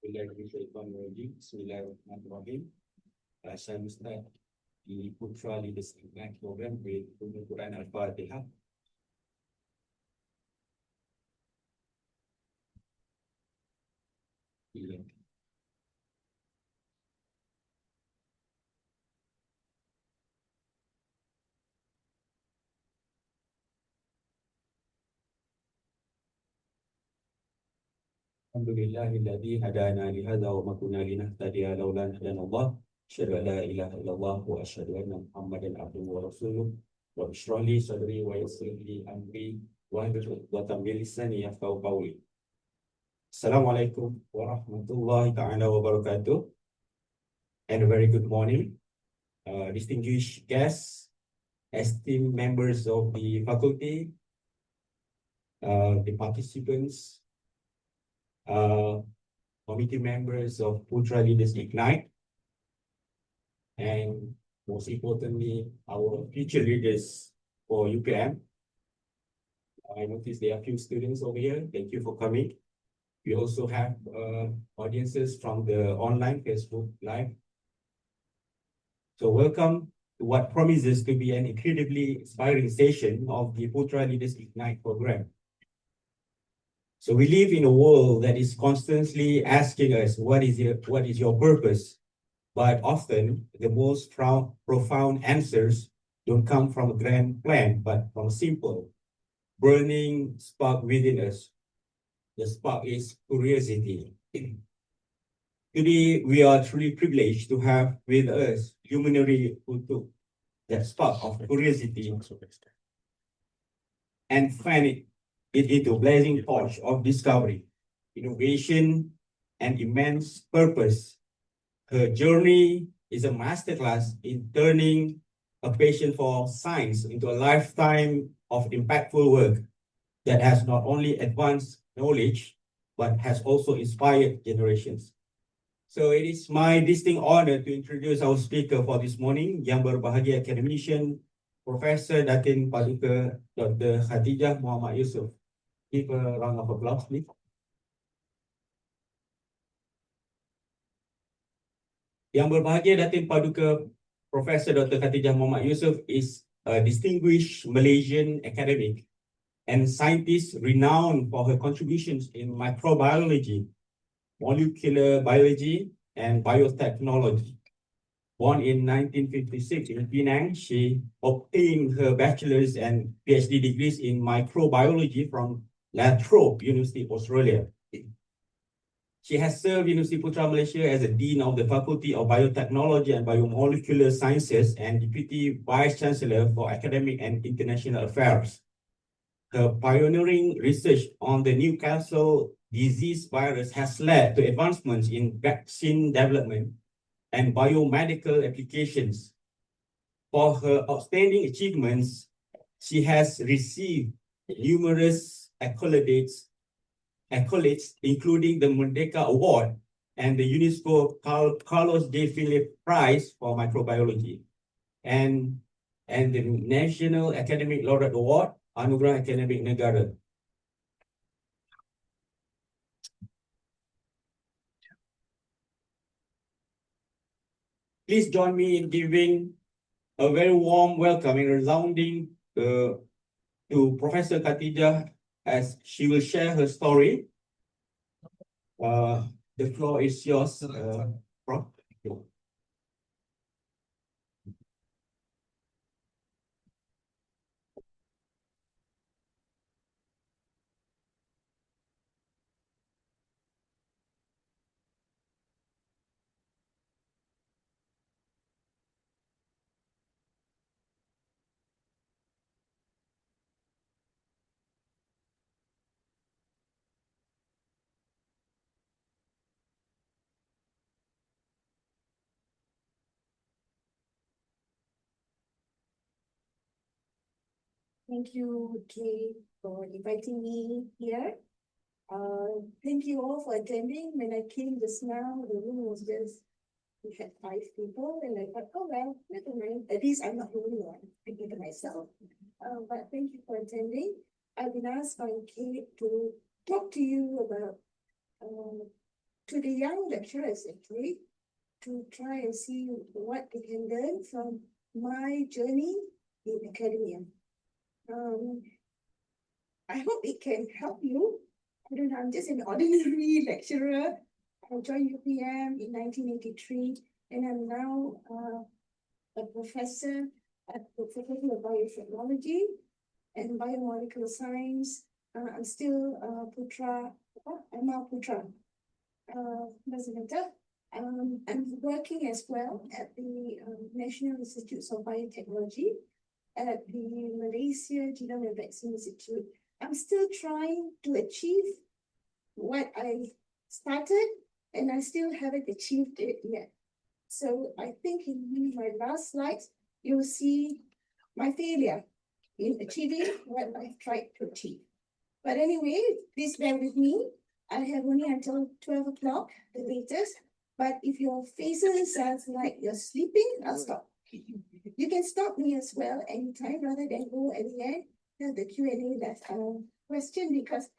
Bismillahirrahmanirrahim. Saya Ustaz di Putra Leadership Program with Quran Al-Fatihah. Alhamdulillahilladzi hadana li hadza wa ma kunna linahtadiya laula an hadana Allah. Asyhadu an la ilaha illallah wa asyhadu anna Muhammadan abduhu wa rasuluh. Wa ishrah li sadri wa yassir li amri wa hlul 'uqdatam min lisani yafqahu qawli. Assalamualaikum warahmatullahi taala wabarakatuh. And a very good morning, distinguished guests, esteemed members of the faculty, the participants, committee members of Putra Leaders Ignite, and most importantly, our future leaders for UPM. I noticed there are a few students over here. Thank you for coming. We also have audiences from the online Facebook Live. So welcome to what promises to be an incredibly inspiring session of the Putra Leaders Ignite program. So we live in a world that is constantly asking us, what is your purpose? But often the most profound answers don't come from a grand plan, but from a simple, burning spark within us. The spark is curiosity. Today, we are truly privileged to have with us luminary who took that spark of curiosity and fan it into a blazing torch of discovery, innovation, and immense purpose. Her journey is a masterclass in turning a passion for science into a lifetime of impactful work that has not only advanced knowledge, but has also inspired generations. So it is my distinct honor to introduce our speaker for this morning, YBhg Academician, Professor Datin Paduka, Dr. Khatijah Mohamad Yusoff. Give a round of applause, please. Yang berbahagia Datin Paduka Professor Dr. Khatijah Mohamad Yusoff is a distinguished Malaysian academic and scientist renowned for her contributions in microbiology, molecular biology, and biotechnology. Born in 1956 in Penang, she obtained her bachelor's and PhD degrees in microbiology from La Trobe University, Australia. She has served University Putra Malaysia as a Dean of the Faculty of Biotechnology and Biomolecular Sciences and Deputy Vice Chancellor for Academic and International Affairs. Her pioneering research on the Newcastle disease virus has led to advancements in vaccine development and biomedical applications. For her outstanding achievements, she has received numerous accolades, including the Merdeka Award and the UNESCO Carlos J. Philip Prize for Microbiology, and the National Academic Laureate Award, Anugerah Academik Negara. Please join me in giving a very warm welcome and resounding to Professor Khatijah as she will share her story. The floor is yours, Prof. Thank you, Kay, for inviting me here. Thank you all for attending. When I came just now, the room was just, we had 5 people, and I thought, oh well, never mind. At least I'm not the only one, thinking to myself. But thank you for attending. I've been asked by Kay to talk to you about to the young lecturers actually, to try and see what they can learn from my journey in academia. I hope it can help you. I don't know, I'm just an ordinary lecturer. I joined UPM in 1983, and I'm now a professor at the Faculty of Biotechnology and Biomolecular Science. I'm still Putra, I'm now Putra. Doesn't matter. I'm working as well at the National Institutes of Biotechnology at the Malaysia Genome and Vaccine Institute. I'm still trying to achieve what I started, and I still haven't achieved it yet. So I think in my last slides, you'll see my failure in achieving what I've tried to achieve. But anyway, please bear with me. I have only until 12 o'clock, the latest. But if your faces sounds like you're sleeping, I'll stop. You can stop me as well anytime rather than go at the end of the Q&A that question, because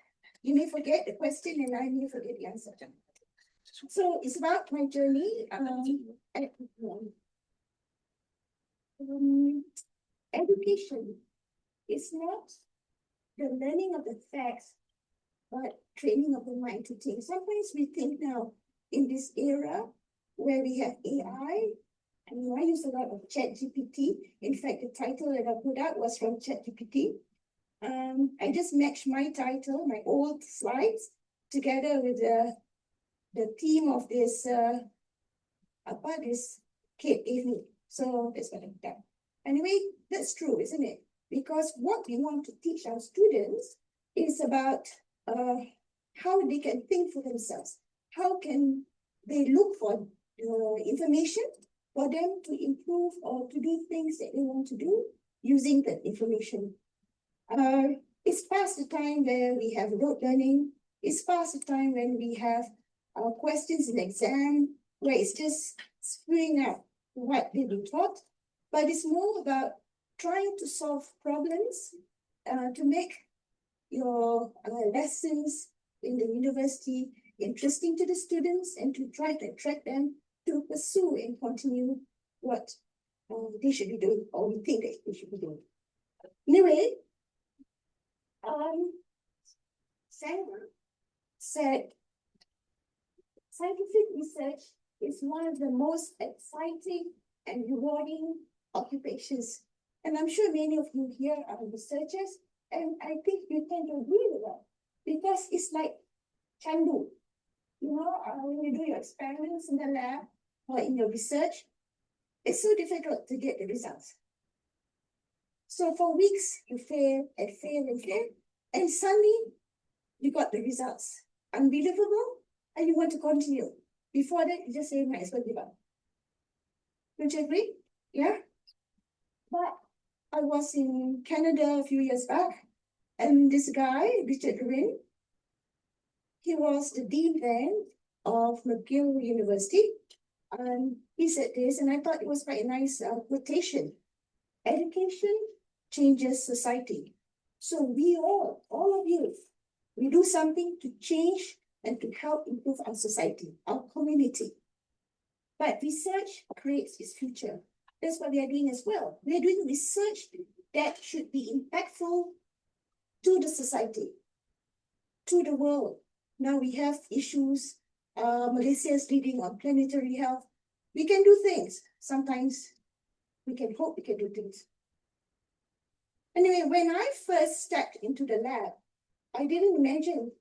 you may forget the question and I may forget the answer. So it's about my journey education is not the learning of the facts, but training of the mind to think. Sometimes we think now in this era where we have AI, and I use a lot of ChatGPT. In fact, the title that I put out was from ChatGPT. I just matched my title, my old slides, together with the theme of this CADe gave me. So that's what I've done. Anyway, that's true, isn't it? Because what we want to teach our students is about how they can think for themselves. How can they look for information for them to improve or to do things that they want to do using that information. It's past the time where we have rote learning. It's past the time when we have questions in exam where it's just spewing out what they've been taught. But it's more about trying to solve problems to make your lessons in the university interesting to the students and to try to attract them to pursue and continue what they should be doing, or we think that they should be doing. Anyway, Sandra said, scientific research is one of the most exciting and rewarding occupations. And I'm sure many of you here are researchers, and I think you tend to agree with that, because it's like chandu. You know, when you do your experiments in the lab or in your research, it's so difficult to get the results. So for weeks, you fail and fail and fail, and suddenly you got the results. Unbelievable, and you want to continue. Before that, you just say, might as well give up. Don't you agree? Yeah? But I was in Canada a few years back, and this guy, Richard Green, he was the dean then of McGill University. And he said this, and I thought it was quite a nice quotation. Education changes society. So we all of you, we do something to change and to help improve our society, our community. But research creates its future. That's what we are doing as well. We are doing research that should be impactful to the society, to the world. Now we have issues. Malaysia is leading on planetary health. We can do things. Sometimes we can hope we can do things. Anyway, when I first stepped into the lab, I didn't imagine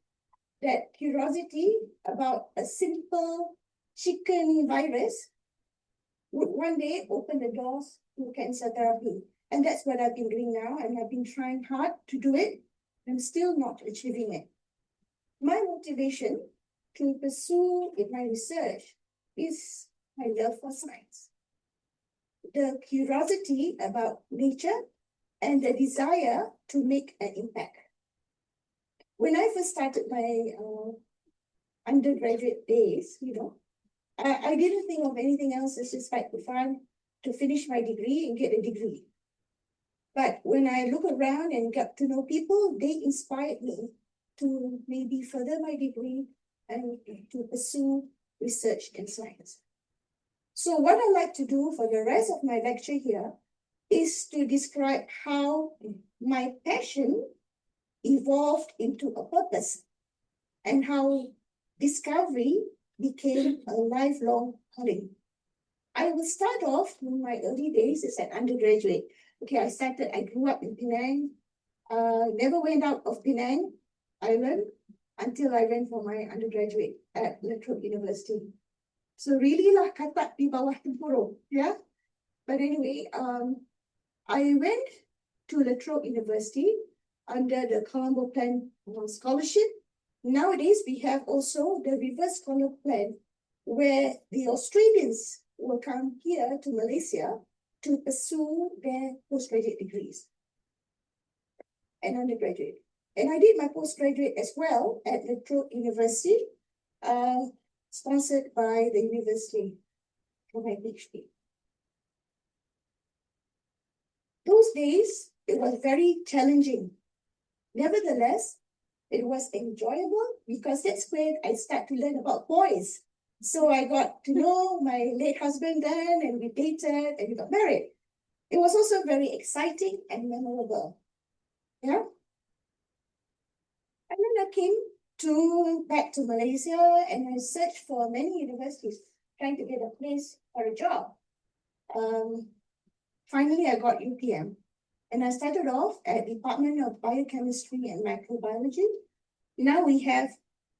that curiosity about a simple chicken virus would one day open the doors to cancer therapy. And that's what I've been doing now, and I've been trying hard to do it. I'm still not achieving it. My motivation to pursue in my research is my love for science. The curiosity about nature and the desire to make an impact. When I first started my undergraduate days, I didn't think of anything else. It's just like fun to finish my degree and get a degree. But when I look around and get to know people, they inspired me to maybe further my degree and to pursue research and science. So what I'd like to do for the rest of my lecture here is to describe how my passion evolved into a purpose and how discovery became a lifelong calling. I will start off in my early days as an undergraduate. Okay, I grew up in Penang, never went out of Penang Island until I went for my undergraduate at Latrobe University. So really lah katak di bawah tempurung, yeah? But anyway, I went to Latrobe University under the Colombo Plan scholarship. Nowadays, we have also the reverse Colombo Plan, where the Australians will come here to Malaysia to pursue their postgraduate degrees and undergraduate. And I did my postgraduate as well at Latrobe University, sponsored by the university for my PhD. Those days, it was very challenging. Nevertheless, it was enjoyable because that's where I started to learn about boys. So I got to know my late husband then, and we dated and we got married. It was also very exciting and memorable. Yeah. And then I came back to Malaysia and I searched for many universities trying to get a place for a job. Finally, I got UPM. And I started off at Department of Biochemistry and Microbiology. Now we have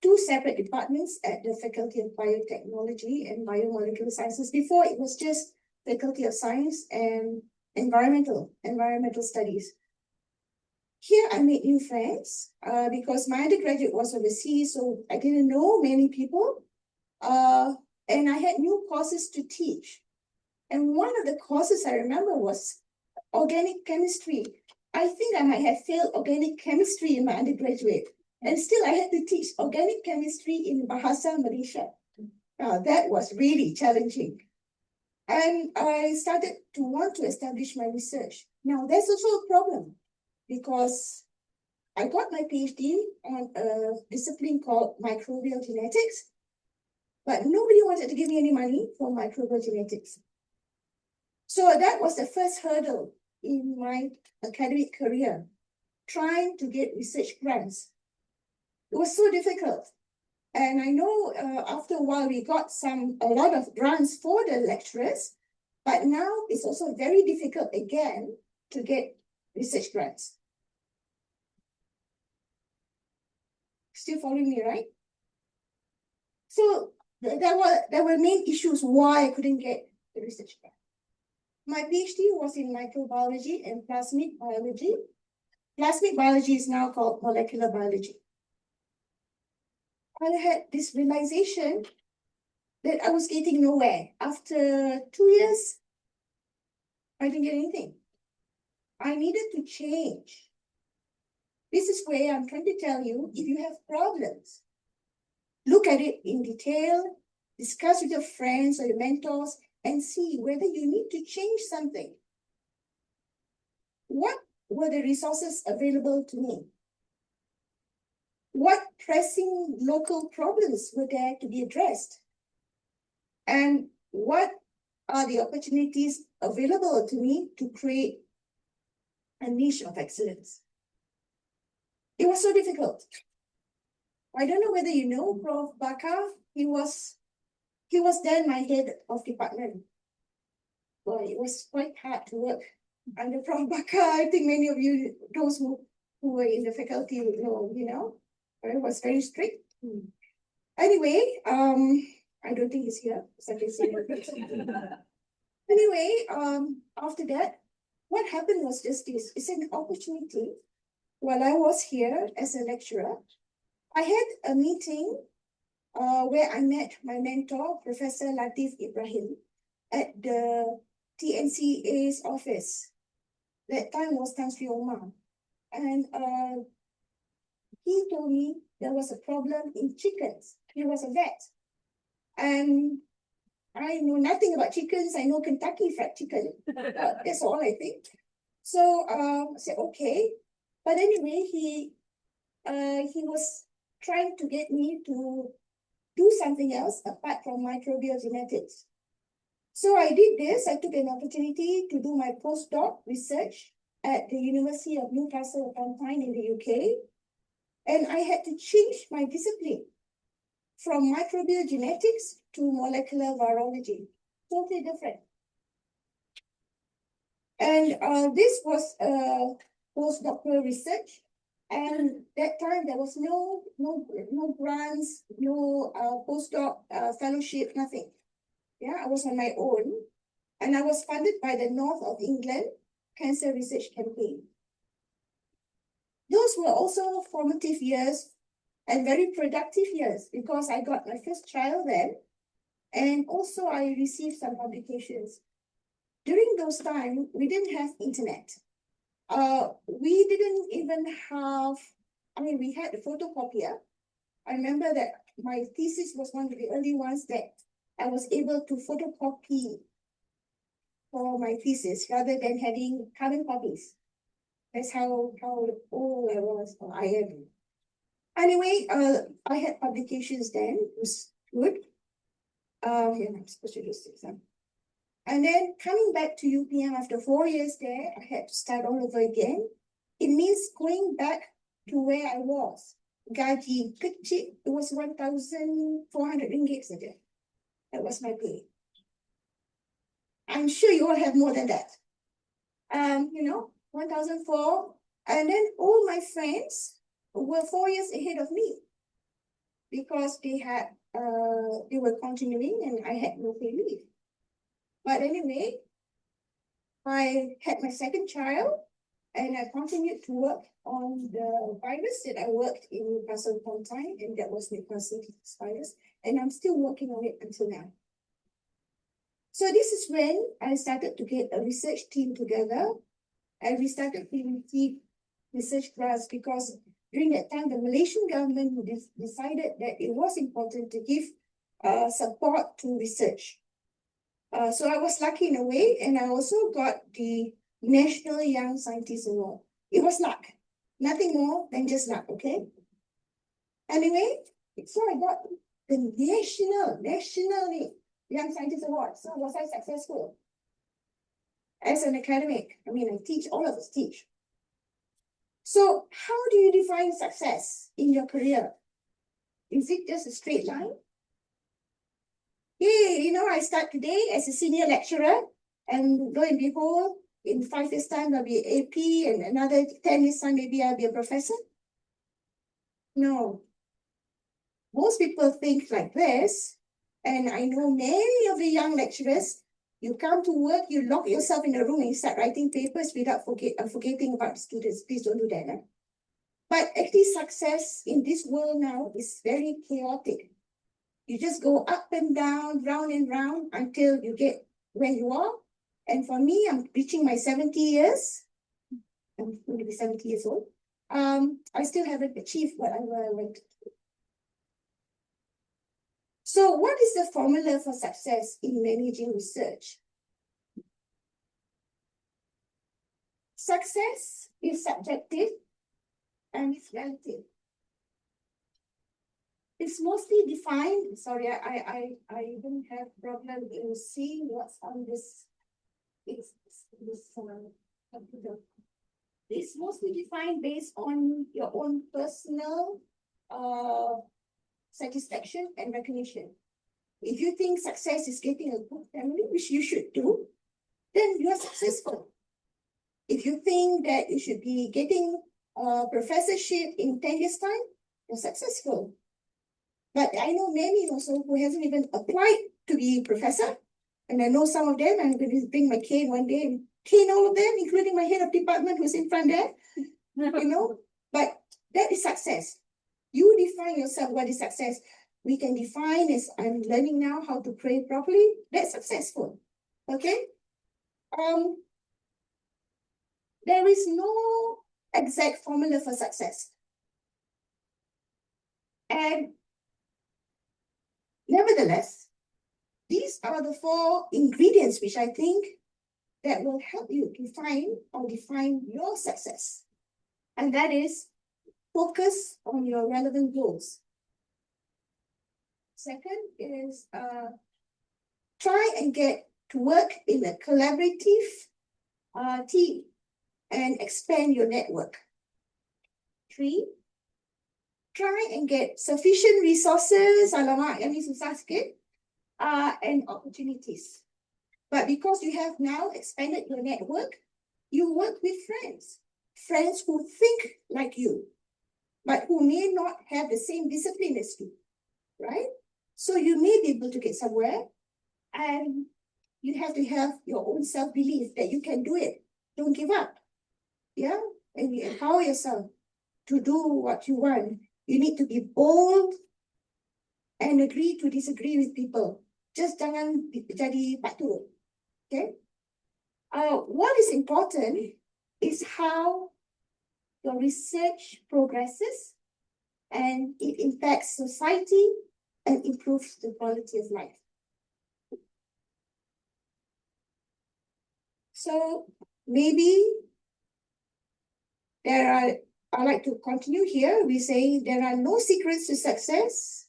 two separate departments at the Faculty of Biotechnology and Biomolecular Sciences. Before, it was just Faculty of Science and Environmental Studies. Here, I made new friends because my undergraduate was overseas, so I didn't know many people. And I had new courses to teach. And one of the courses I remember was organic chemistry. I think I might have failed organic chemistry in my undergraduate. And still I had to teach organic chemistry in Bahasa Malaysia. That was really challenging. And I started to want to establish my research. Now, there's also a problem because I got my PhD on a discipline called microbial genetics, but nobody wanted to give me any money for microbial genetics. So that was the first hurdle in my academic career, trying to get research grants. It was so difficult. And I know after a while we got a lot of grants for the lecturers, but now it's also very difficult again to get research grants. Still following me, right? So there were main issues why I couldn't get the research grant. My PhD was in microbiology and plasmid biology. Plasmid biology is now called molecular biology. I had this realization that I was getting nowhere. After 2 years, I didn't get anything. I needed to change. This is where I'm trying to tell you, if you have problems, look at it in detail, discuss with your friends or your mentors, and see whether you need to change something. What were the resources available to me? What pressing local problems were there to be addressed? And what are the opportunities available to me to create a niche of excellence? It was so difficult. I don't know whether you know Prof. Bakar. He was then my head of department. Well, it was quite hard to work under Prof. Bakar. I think many of you, those who were in the faculty would know, it was very strict. Anyway, I don't think he's here, so I can say Anyway, after that, what happened was just this. It's an opportunity. While I was here as a lecturer, I had a meeting where I met my mentor, Professor Latif Ibrahim, at the TNCA's office. That time was Tan Sri Omar. And he told me there was a problem in chickens. He was a vet. And I know nothing about chickens. I know Kentucky Fried Chicken. That's all I think. So I said, okay. But anyway, he was trying to get me to do something else apart from microbial genetics. So I did this. I took an opportunity to do my postdoc research at the University of Newcastle upon Tyne in the UK. And I had to change my discipline from microbial genetics to molecular virology. Totally different. And this was postdoctoral research. And that time there was no grants, no postdoc fellowship, nothing. Yeah, I was on my own. And I was funded by the North of England Cancer Research Campaign. Those were also formative years and very productive years because I got my first child then. And also I received some publications. During those times, we didn't have internet. We didn't even have, we had a photocopier. I remember that my thesis was one of the early ones that I was able to photocopy for my thesis rather than having carbon copies. That's how old I was, or I am. Anyway, I had publications then. It was good. Here, I'm supposed to do this. And then coming back to UPM after 4 years there, I had to start all over again. It means going back to where I was. Gaji kecil, it was 1,400 ringgit saja. That was my pay. I'm sure you all have more than that. 1,004. And then all my friends were 4 years ahead of me because they were continuing and I had no pay leave. But anyway, I had my second child and I continued to work on the virus that I worked in Newcastle upon Tyne, and that was Newcastle virus. And I'm still working on it until now. So this is when I started to get a research team together, and we started to receive research grants because during that time, the Malaysian government decided that it was important to give support to research. So I was lucky in a way, and I also got the National Young Scientist Award. It was luck, nothing more than just luck, okay? Anyway, so I got the National Young Scientist Award. So was I successful? As an academic, I teach, all of us teach. So how do you define success in your career? Is it just a straight line? Hey, I start today as a senior lecturer, and lo and behold, in 5 years' time, I'll be AP, and another 10 years' time, maybe I'll be a professor. No. Most people think like this, and I know many of the young lecturers, you come to work, you lock yourself in a room and you start writing papers without forgetting about the students. Please don't do that. Eh? But actually, success in this world now is very chaotic. You just go up and down, round and round until you get where you are. And for me, I'm reaching my 70 years. I'm going to be 70 years old. I still haven't achieved what I want to do. So what is the formula for success in managing research? Success is subjective and it's relative. It's mostly defined. Sorry, I don't have problem in seeing what's on this. Computer. It's mostly defined based on your own personal satisfaction and recognition. If you think success is getting a good family, which you should do, then you are successful. If you think that you should be getting a professorship in 10 years' time, you're successful. But I know many also who hasn't even applied to be a professor. And I know some of them, I'm going to bring my cane one day and cane all of them, including my head of department who's in front there. But that is success. You define yourself what is success. We can define as I'm learning now how to pray properly. That's successful. Okay? There is no exact formula for success. And nevertheless, these are the 4 ingredients which I think that will help you define your success. And that is focus on your relevant goals. Second is try and get to work in a collaborative team and expand your network. 3, try and get sufficient resources, alamak, yang ni susah sikit, and opportunities. But because you have now expanded your network, you work with friends who think like you, but who may not have the same discipline as you, right? So you may be able to get somewhere, and you have to have your own self-belief that you can do it. Don't give up. Yeah, and you empower yourself to do what you want. You need to be bold and agree to disagree with people. Just jangan jadi patut. Okay? What is important is how your research progresses and it impacts society and improves the quality of life. So maybe I'd like to continue here. We say there are no secrets to success.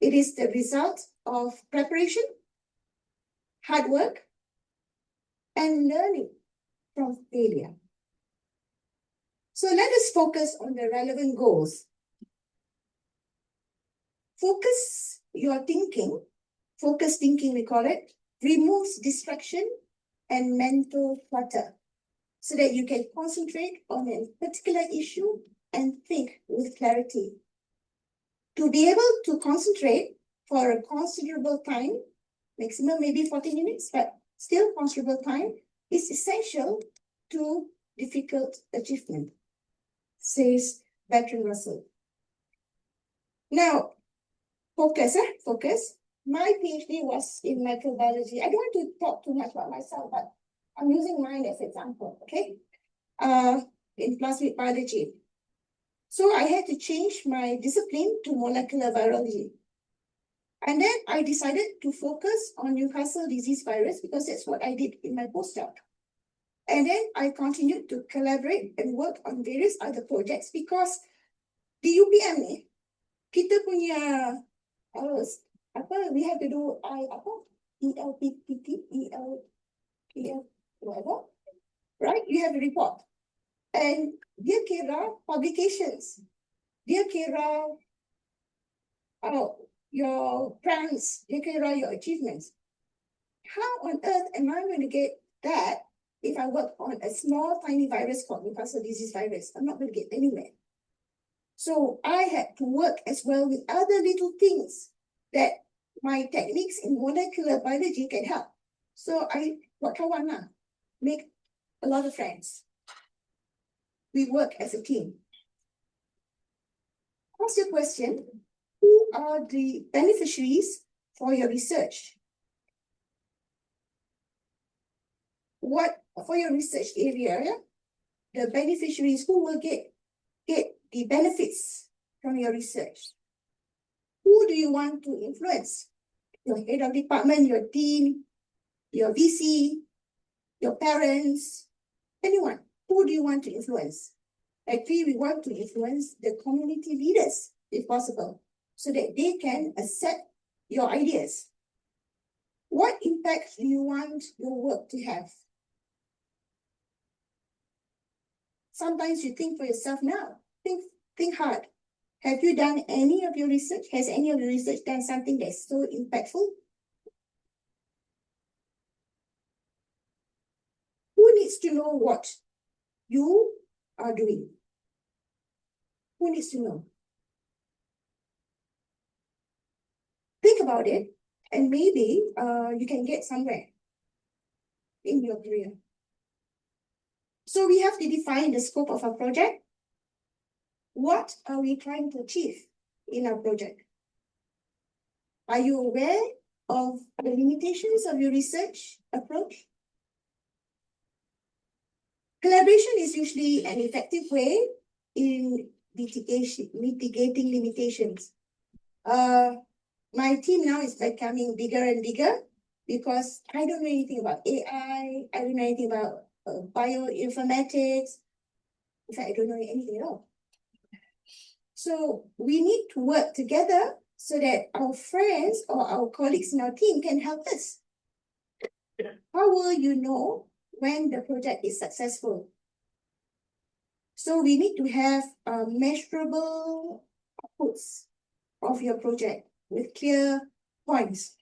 It is the result of preparation, hard work, and learning from failure. So let us focus on the relevant goals. Focused thinking we call it, removes distraction and mental clutter so that you can concentrate on a particular issue and think with clarity. To be able to concentrate for a considerable time, maximum maybe 40 minutes, but still considerable time, is essential to difficult achievement, says Bertrand Russell. Now, focus. My PhD was in microbiology. I don't want to talk too much about myself, but I'm using mine as example, okay? In plasmid biology. So I had to change my discipline to molecular virology. And then I decided to focus on Newcastle disease virus because that's what I did in my postdoc. And then I continued to collaborate and work on various other projects because di UPM ni, kita punya we have to do ELPPT, whatever, right? You have to report. And dia kira publications, dia kira your grants, dia kira your achievements. How on earth am I going to get that if I work on a small tiny virus called Newcastle disease virus? I'm not going to get anywhere. So I had to work as well with other little things that my techniques in molecular biology can help. So I buat kawan lah, make a lot of friends. We work as a team. Ask your question, who are the beneficiaries for your research? What, for your research area, the beneficiaries, who will get the benefits from your research? Who do you want to influence? Your head of department, your dean, your VC, your parents, anyone. Who do you want to influence? Actually, we want to influence the community leaders, if possible, so that they can accept your ideas. What impact do you want your work to have? Sometimes you think for yourself now. Think hard. Have you done any of your research? Has any of your research done something that's so impactful? Who needs to know what you are doing? Who needs to know? Think about it, and maybe you can get somewhere in your career. So we have to define the scope of our project. What are we trying to achieve in our project? Are you aware of the limitations of your research approach? Collaboration is usually an effective way in mitigating limitations. My team now is becoming bigger and bigger because I don't know anything about AI, I don't know anything about bioinformatics. In fact, I don't know anything at all. So we need to work together so that our friends or our colleagues in our team can help us. How will you know when the project is successful? So we need to have measurable outputs of your project with clear points.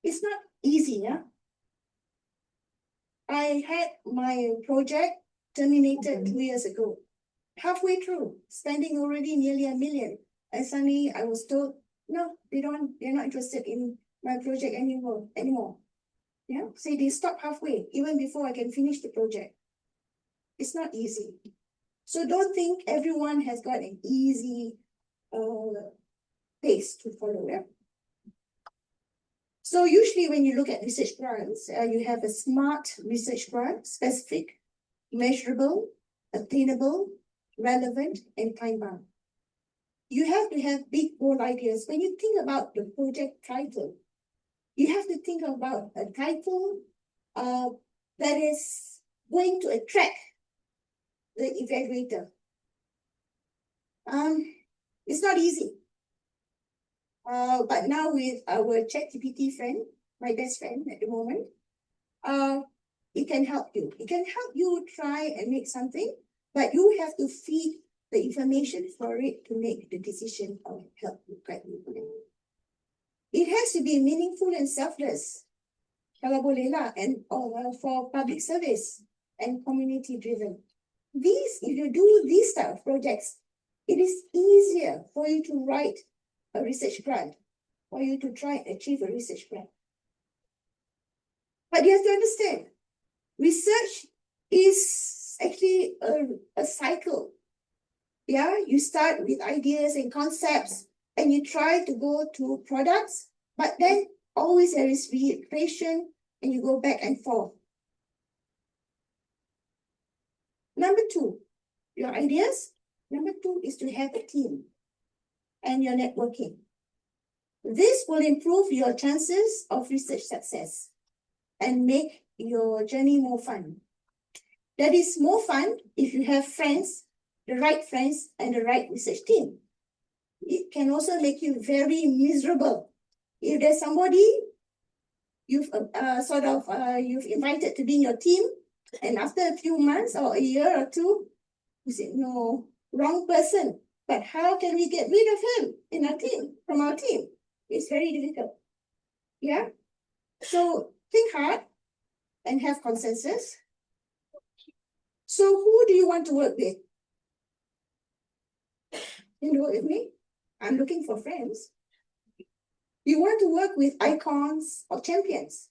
It's not easy, yeah? I had my project terminated 2 years ago. Halfway through, spending already nearly $1 million. And suddenly I was told, no, they're not interested in my project anymore. Yeah, so they stop halfway, even before I can finish the project. It's not easy. So don't think everyone has got an easy pace to follow. Yeah? So usually when you look at research grants, you have a SMART research grant: specific, measurable, attainable, relevant, and time-bound. You have to have big, bold ideas. When you think about the project title, you have to think about a title that is going to attract the evaluator. It's not easy. But now with our ChatGPT friend, my best friend at the moment, it can help you. It can help you try and make something, but you have to feed the information for it to make the decision or help you guide you. It has to be meaningful and selfless. Kalau boleh lah, and for public service and community driven. If you do these type of projects, it is easier for you to write a research grant, for you to try and achieve a research grant. But you have to understand, research is actually a cycle. Yeah, you start with ideas and concepts, and you try to go to products, but then always there is reiteration, and you go back and forth. Number two, your ideas. Number two is to have a team and your networking. This will improve your chances of research success and make your journey more fun. That is more fun if you have friends, the right friends, and the right research team. It can also make you very miserable. If there's somebody you've you've invited to be in your team, and after a few months or a year or two, you say, no, wrong person. But how can we get rid of him in our team, from our team? It's very difficult. Yeah? So think hard and have consensus. So who do you want to work with? You know, with me? I'm looking for friends. You want to work with icons or champions.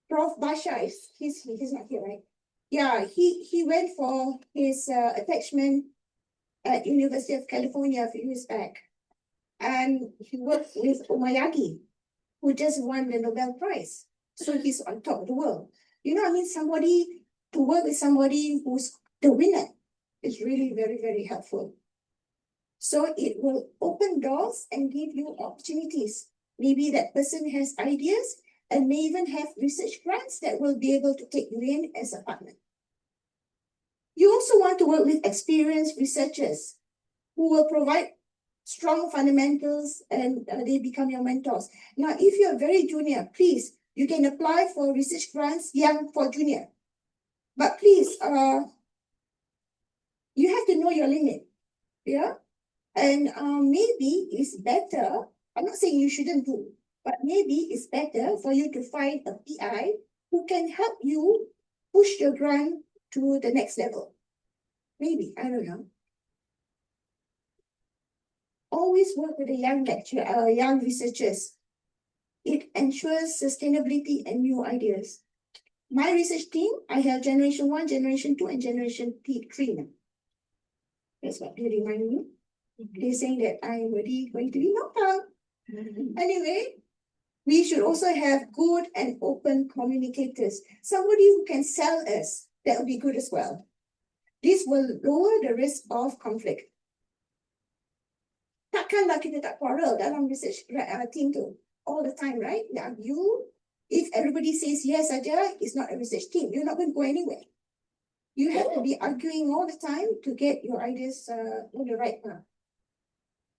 Prof. Basha, he's not here, right? Yeah, he went for his attachment at University of California a few years back. And he worked with Omayagi, who just won the Nobel Prize. So he's on top of the world. You know, I mean, to work with somebody who's the winner is really very, very helpful. So it will open doors and give you opportunities. Maybe that person has ideas and may even have research grants that will be able to take you in as a partner. You also want to work with experienced researchers who will provide strong fundamentals and they become your mentors. Now, if you're very junior, please, you can apply for research grants young for junior. But please, you have to know your limit. Yeah? And maybe it's better, I'm not saying you shouldn't do, but maybe it's better for you to find a PI who can help you push your grant to the next level. Maybe, I don't know. Always work with the young researchers. It ensures sustainability and new ideas. My research team, I have generation 1, generation 2, and generation 3 now. That's what they remind me. They're saying that I'm already going to be knocked out. Anyway, we should also have good and open communicators. Somebody who can sell us, that would be good as well. This will lower the risk of conflict. Takkanlah kita tak quarrel dalam research team tu all the time, right? Now if everybody says yes saja, it's not a research team. You're not going to go anywhere. You have to be arguing all the time to get your ideas on the right path.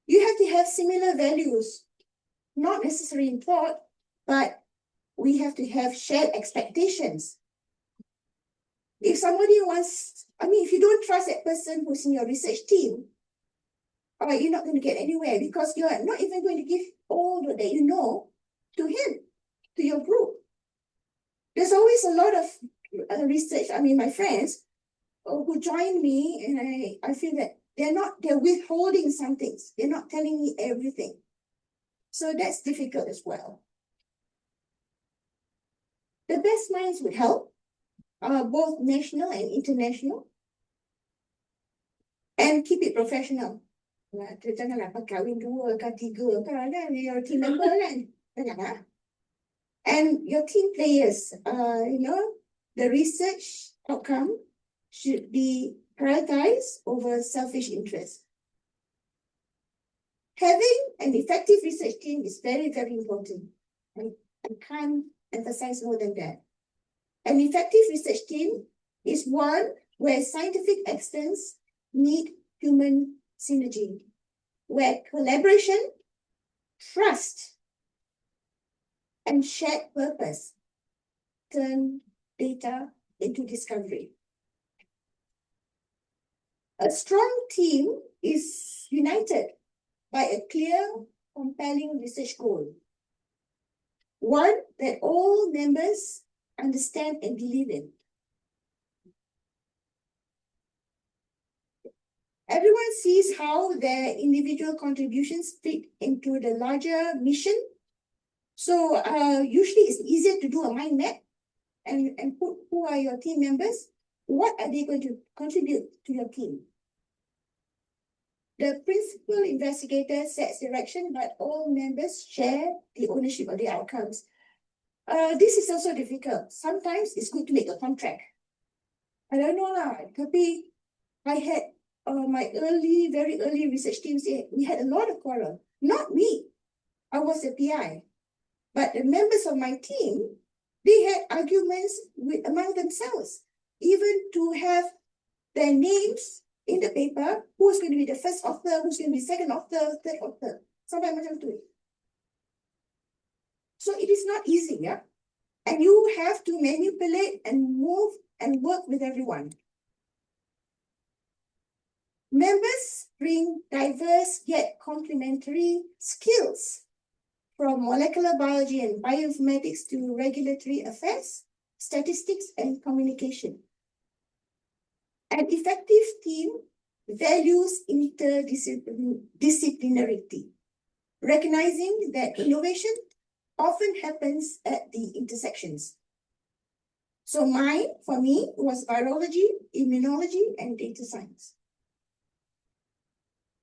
You have to have similar values, not necessarily in thought, but we have to have shared expectations. If somebody wants, if you don't trust that person who's in your research team, you're not going to get anywhere because you're not even going to give all that you know to him, to your group. There's always a lot of research, my friends who join me, and I feel that they're withholding some things. They're not telling me everything. So that's difficult as well. The best minds would help, both national and international, and keep it professional. Janganlah kahwin 2 ke 3 kan, your team member kan. Janganlah. And your team players, the research outcome should be prioritized over selfish interest. Having an effective research team is very, very important. I can't emphasize more than that. An effective research team is one where scientific excellence meet human synergy, where collaboration, trust, and shared purpose turn data into discovery. A strong team is united by a clear, compelling research goal. One that all members understand and believe in. Everyone sees how their individual contributions fit into the larger mission. So usually it's easier to do a mind map and put who are your team members, what are they going to contribute to your team. The principal investigator sets direction, but all members share the ownership of the outcomes. This is also difficult. Sometimes it's good to make a contract. I don't know lah, tapi I had my very early research teams, we had a lot of quarrel. Not me. I was a PI. But the members of my team, they had arguments among themselves, even to have their names in the paper, who's going to be the first author, who's going to be second author, third author. Sampai macam tu. So it is not easy, yeah? And you have to manipulate and move and work with everyone. Members bring diverse yet complementary skills, from molecular biology and bioinformatics to regulatory affairs, statistics, and communication. An effective team values interdisciplinarity, recognizing that innovation often happens at the intersections. So mine, for me, was virology, immunology, and data science.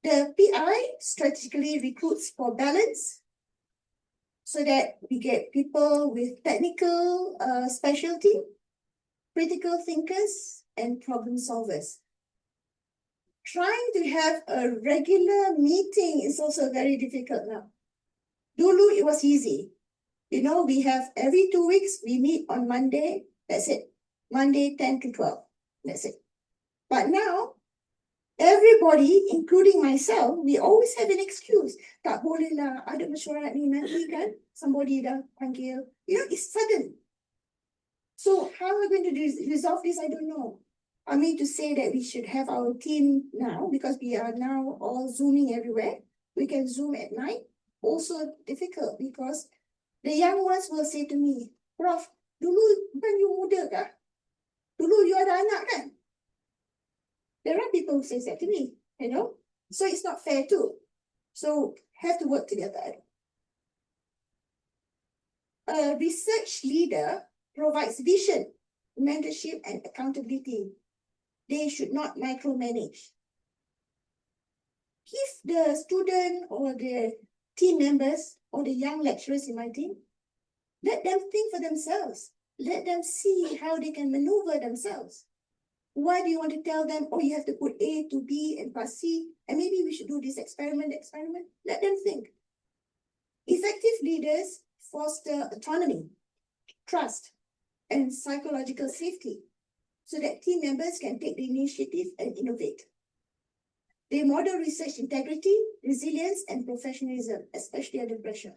The PI strategically recruits for balance so that we get people with technical specialty, critical thinkers, and problem solvers. Trying to have a regular meeting is also very difficult now. Dulu, it was easy. We have every 2 weeks, we meet on Monday, that's it. Monday 10 to 12, that's it. But now, everybody, including myself, we always have an excuse. Tak boleh lah, ada mesyuarat ni nanti kan, somebody dah panggil. It's sudden. So how are we going to resolve this? I don't know. To say that we should have our team now, because we are now all Zooming everywhere. We can Zoom at night. Also difficult because the young ones will say to me, Prof, dulu bukan you muda kah? Dulu you ada anak kan? There are people who say that to me, So it's not fair too. So have to work together. A research leader provides vision, mentorship, and accountability. They should not micromanage. Give the student or the team members or the young lecturers in my team, let them think for themselves. Let them see how they can maneuver themselves. Why do you want to tell them, you have to put A to B and plus C, and maybe we should do this experiment? Let them think. Effective leaders foster autonomy, trust, and psychological safety. so that team members can take the initiative and innovate. They model research integrity, resilience, and professionalism, especially under pressure.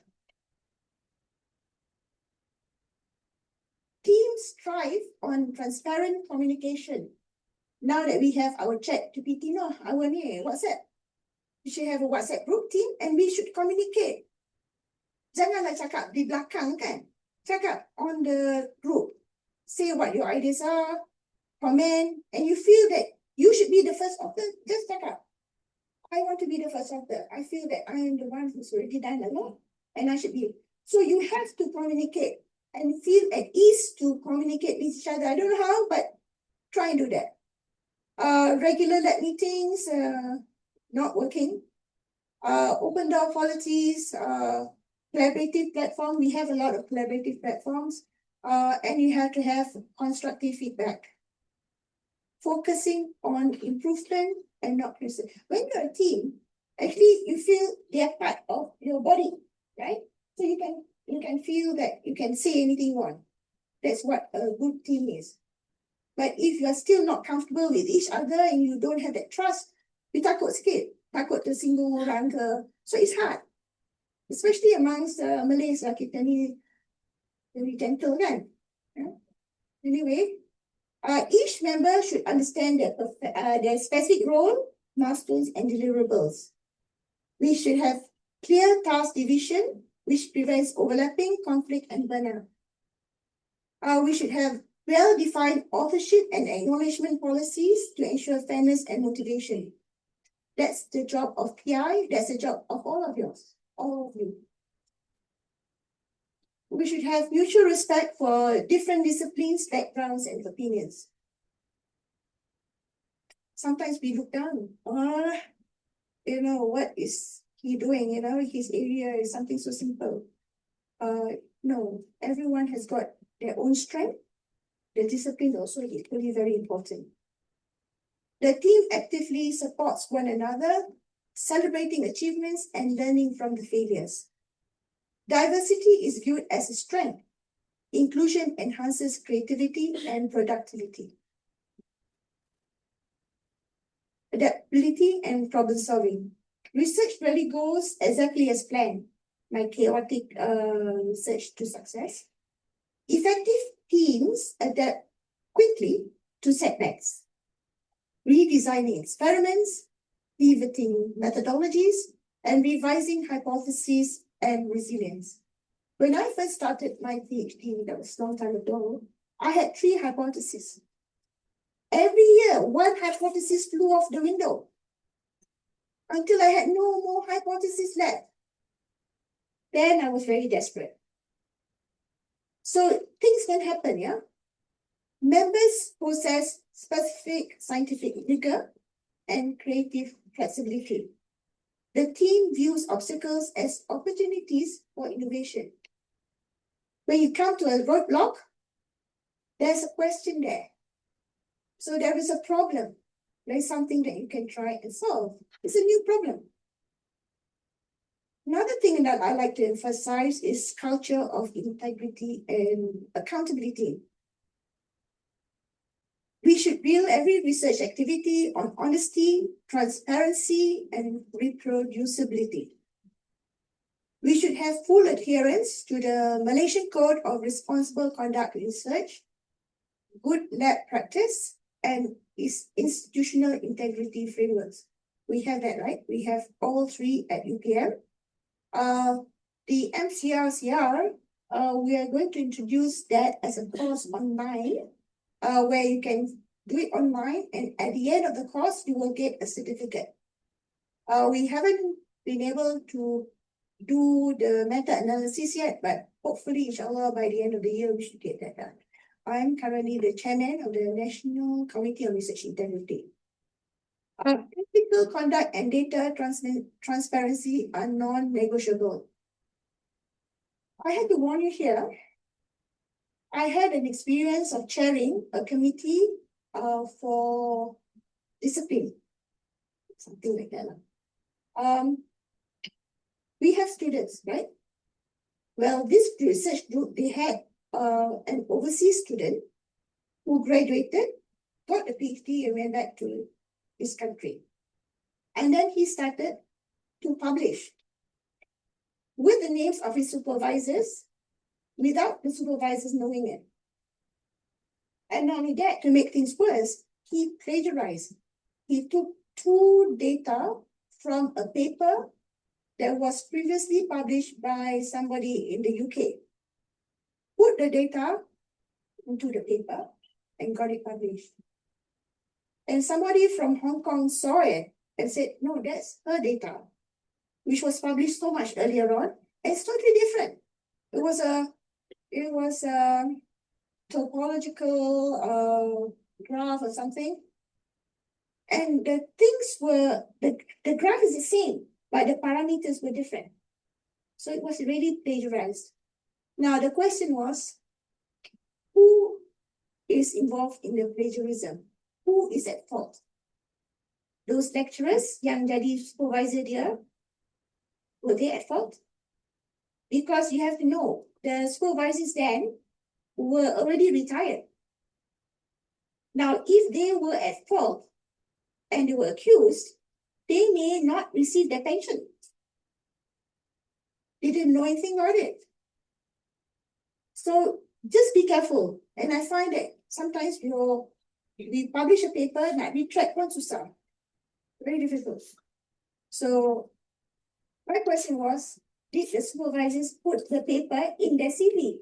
Teams thrive on transparent communication. Now that we have our chat to PT, our WhatsApp, we should have a WhatsApp group team and we should communicate. Janganlah cakap di belakang kan. Cakap on the group. Say what your ideas are, comment, and you feel that you should be the first author, just cakap. I want to be the first author. I feel that I am the one who's already done a lot and I should be. So you have to communicate and feel at ease to communicate with each other. I don't know how, but try and do that. Regular lab meetings, not working. Open door policies, collaborative platform. We have a lot of collaborative platforms, and you have to have constructive feedback. Focusing on improvement and not criticism. When you're a team, actually you feel they are part of your body, right? So you can feel that you can say anything you want. That's what a good team is. But if you are still not comfortable with each other and you don't have that trust, you takut sikit, takut tersinggung orang ke. So it's hard, especially amongst Malays lah, kita ni very gentle kan. Yeah. Anyway, each member should understand their specific role, milestones, and deliverables. We should have clear task division, which prevents overlapping, conflict, and burnout. We should have well-defined authorship and acknowledgement policies to ensure fairness and motivation. That's the job of PI. That's the job of all of yours, all of you. We should have mutual respect for different disciplines, backgrounds, and opinions. Sometimes we look down. What is he doing? His area is something so simple. No, everyone has got their own strength. The discipline is also equally very important. The team actively supports one another, celebrating achievements and learning from the failures. Diversity is viewed as a strength. Inclusion enhances creativity and productivity. Adaptability and problem solving. Research really goes exactly as planned. My chaotic research to success. Effective teams adapt quickly to setbacks, redesigning experiments, pivoting methodologies, and revising hypotheses and resilience. When I first started my PhD, that was a long time ago, I had 3 hypotheses. Every year, one hypothesis flew off the window until I had no more hypotheses left. Then I was very desperate. So things can happen, yeah? Members possess specific scientific rigor and creative flexibility. The team views obstacles as opportunities for innovation. When you come to a roadblock, there's a question there. So there is a problem. There is something that you can try and solve. It's a new problem. Another thing that I like to emphasize is culture of integrity and accountability. We should build every research activity on honesty, transparency, and reproducibility. We should have full adherence to the Malaysian Code of Responsible Conduct Research, good lab practice, and institutional integrity frameworks. We have that, right? We have all 3 at UPM. The MCRCR, we are going to introduce that as a course online, where you can do it online, and at the end of the course, you will get a certificate. We haven't been able to do the meta-analysis yet, but hopefully, inshallah, by the end of the year, we should get that done. I'm currently the chairman of the National Committee on Research Integrity. Ethical conduct and data transparency are non-negotiable. I had to warn you here. I had an experience of chairing a committee for discipline, something like that. We have students, right? Well, this research group, they had an overseas student who graduated got a PhD and went back to his country. And then he started to publish with the names of his supervisors without the supervisors knowing it. And not only that, to make things worse, he plagiarized. He took 2 data from a paper that was previously published by somebody in the UK, put the data into the paper and got it published. And somebody from Hong Kong saw it and said, no, that's her data, which was published so much earlier on. And it's totally different. It was a topological graph or something. And the things were, the graph is the same, but the parameters were different. So it was really plagiarized. Now the question was, who is involved in the plagiarism? Who is at fault? Those lecturers yang jadi supervisor dia, were they at fault? Because you have to know, the supervisors then were already retired. Now, if they were at fault and they were accused, they may not receive their pension. They didn't know anything about it. So just be careful. And I find that sometimes we publish a paper, nak retract pun susah. Very difficult. So my question was, did the supervisors put the paper in their CV?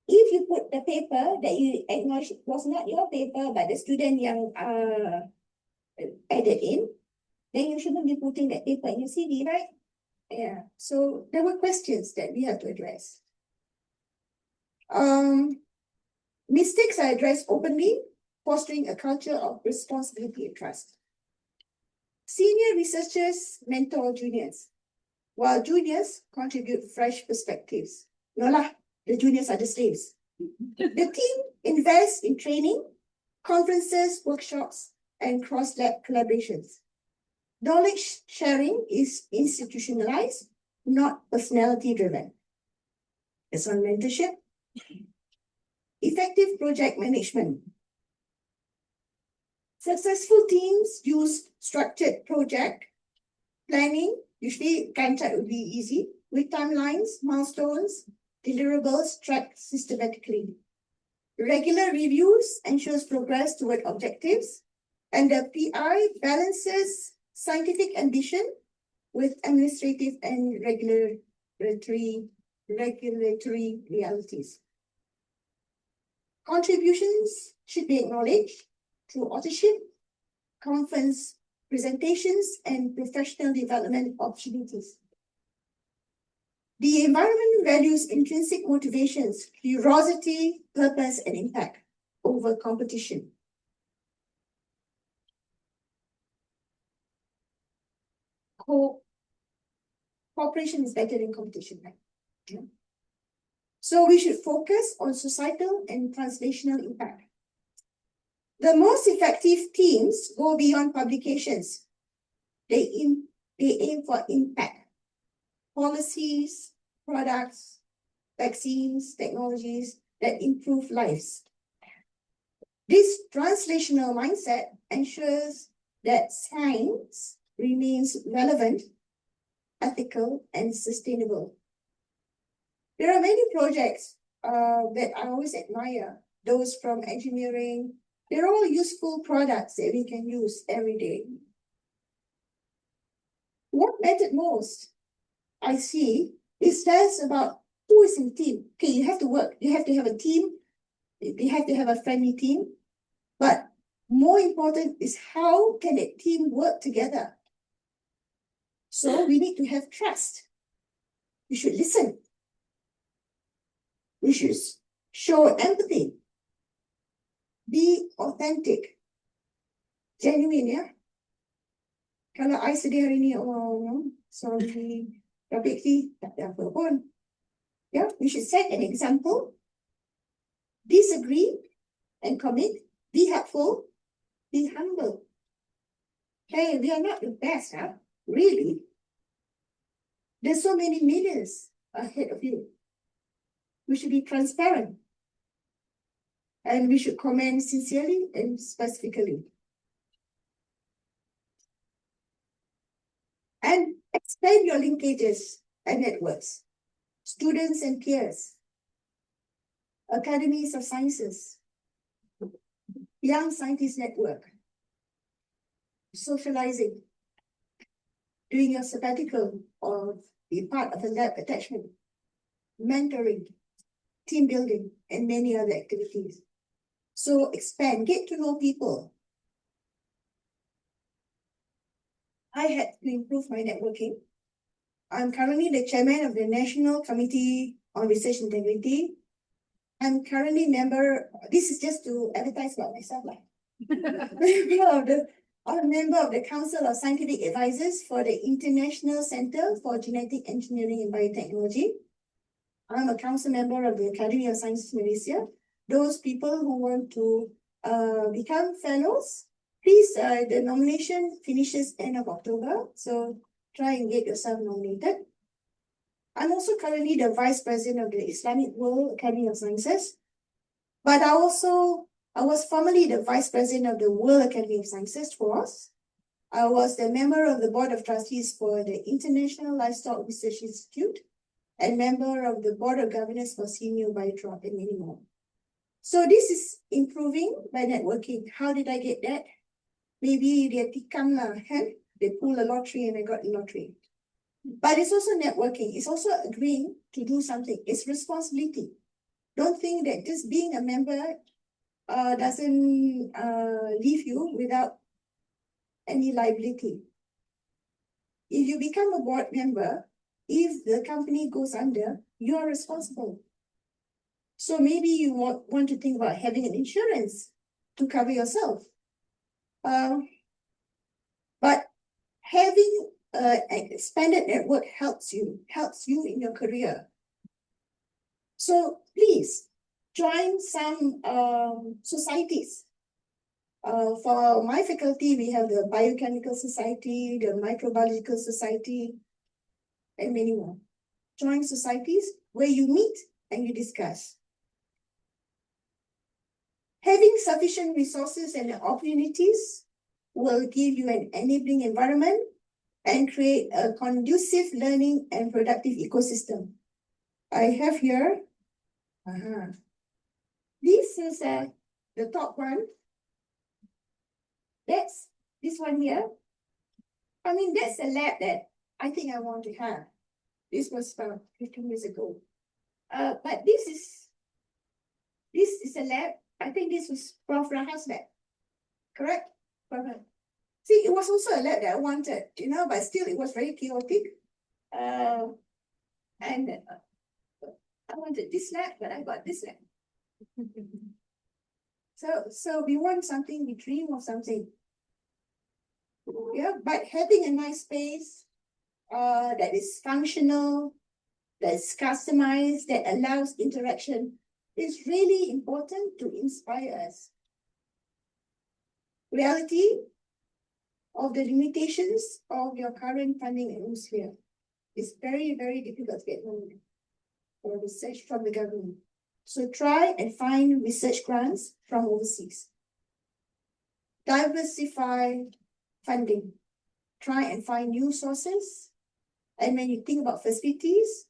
If you put the paper that you acknowledge was not your paper, but the student yang added in, then you shouldn't be putting that paper in your CV, right? Yeah. So there were questions that we have to address. Mistakes are addressed openly, fostering a culture of responsibility and trust. Senior researchers mentor juniors, while juniors contribute fresh perspectives. No lah, the juniors are the slaves. The team invests in training, conferences, workshops, and cross-lab collaborations. Knowledge sharing is institutionalized, not personality-driven. It's on mentorship. Effective project management. Successful teams use structured project planning. Usually, Gantt would be easy, with timelines, milestones, deliverables tracked systematically. Regular reviews ensures progress toward objectives, and the PI balances scientific ambition with administrative and regulatory realities. Contributions should be acknowledged through authorship, conference presentations, and professional development opportunities. The environment values intrinsic motivations, curiosity, purpose, and impact over competition. Cooperation is better than competition, right? Yeah. So we should focus on societal and translational impact. The most effective teams go beyond publications. They aim for impact. Policies, products, vaccines, technologies that improve lives. This translational mindset ensures that science remains relevant, ethical, and sustainable. There are many projects that I always admire, those from engineering. They're all useful products that we can use every day. What mattered most, I see, is less about who is in the team. Okay, you have to work. You have to have a team. You have to have a friendly team. But more important is how can a team work together? So we need to have trust. We should listen. We should show empathy. Be authentic. Genuine, ya. Kalau I sedih hari ni, oh, sorry, tapi tak ada apa pun. Yeah, we should set an example. Disagree and commit. Be helpful. Be humble. Hey, we are not the best, huh? Really. There's so many millions ahead of you. We should be transparent. And we should comment sincerely and specifically. And expand your linkages and networks. Students and peers. Academies of Sciences. Young Scientist Network. Socializing. Doing your sabbatical or be part of a lab attachment. Mentoring. Team building and many other activities. So expand, get to know people. I had to improve my networking. I'm currently the chairman of the National Committee on Research Integrity. I'm currently member, this is just to advertise about myself. I'm a member of the Council of Scientific Advisors for the International Center for Genetic Engineering and Biotechnology. I'm a council member of the Academy of Sciences Malaysia. Those people who want to become fellows, please, the nomination finishes end of October, so try and get yourself nominated. I'm also currently the Vice President of the Islamic World Academy of Sciences, but I was formerly the Vice President of the World Academy of Sciences for us. I was the member of the Board of Trustees for the International Livestock Research Institute and member of the Board of Governors for Senior Biotrop and many more. So this is improving by networking. How did I get that? Maybe they tikam lah, they pull a lottery and I got the lottery. But it's also networking. It's also agreeing to do something. It's responsibility. Don't think that just being a member doesn't leave you without any liability. If you become a board member, if the company goes under, you are responsible. So maybe you want to think about having an insurance to cover yourself. But having an expanded network helps you in your career. So please join some societies. For my faculty, we have the Biochemical Society, the Microbiological Society, and many more. Join societies where you meet and you discuss. Having sufficient resources and opportunities will give you an enabling environment and create a conducive learning and productive ecosystem. I have here, this is the top one. That's this one here. I mean, that's a lab that I think I want to have. This was about 15 years ago. But this is a lab. I think this was Prof. Raha's lab. Correct? See, it was also a lab that I wanted, but still it was very chaotic. And I wanted this lab, but I got this lab. So we want something, we dream of something. Yeah, but having a nice space that is functional, that is customized, that allows interaction is really important to inspire us. Reality of the limitations of your current funding atmosphere is very, very difficult to get money for research from the government. So try and find research grants from overseas. Diversify funding. Try and find new sources. And when you think about facilities,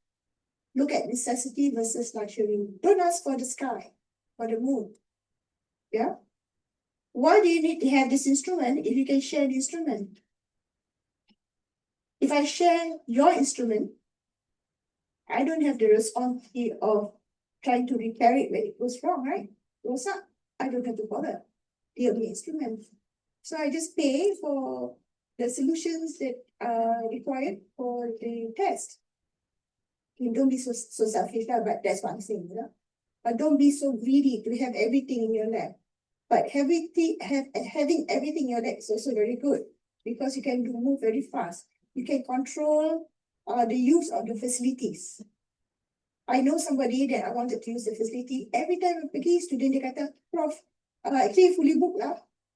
look at necessity versus luxury. Don't ask for the sky, for the moon. Yeah? Why do you need to have this instrument if you can share the instrument? If I share your instrument, I don't have the responsibility of trying to repair it when it goes wrong, right? Goes up, I don't have to bother. They'll be instruments. So I just pay for the solutions that are required for the test. You don't be so selfish, but that's what I'm saying, But don't be so greedy to have everything in your lab. But having everything in your lab is also very good because you can move very fast. You can control the use of the facilities. I know somebody that I wanted to use the facility. Every time I pergi, student dia kata, Prof, actually fully booked lah.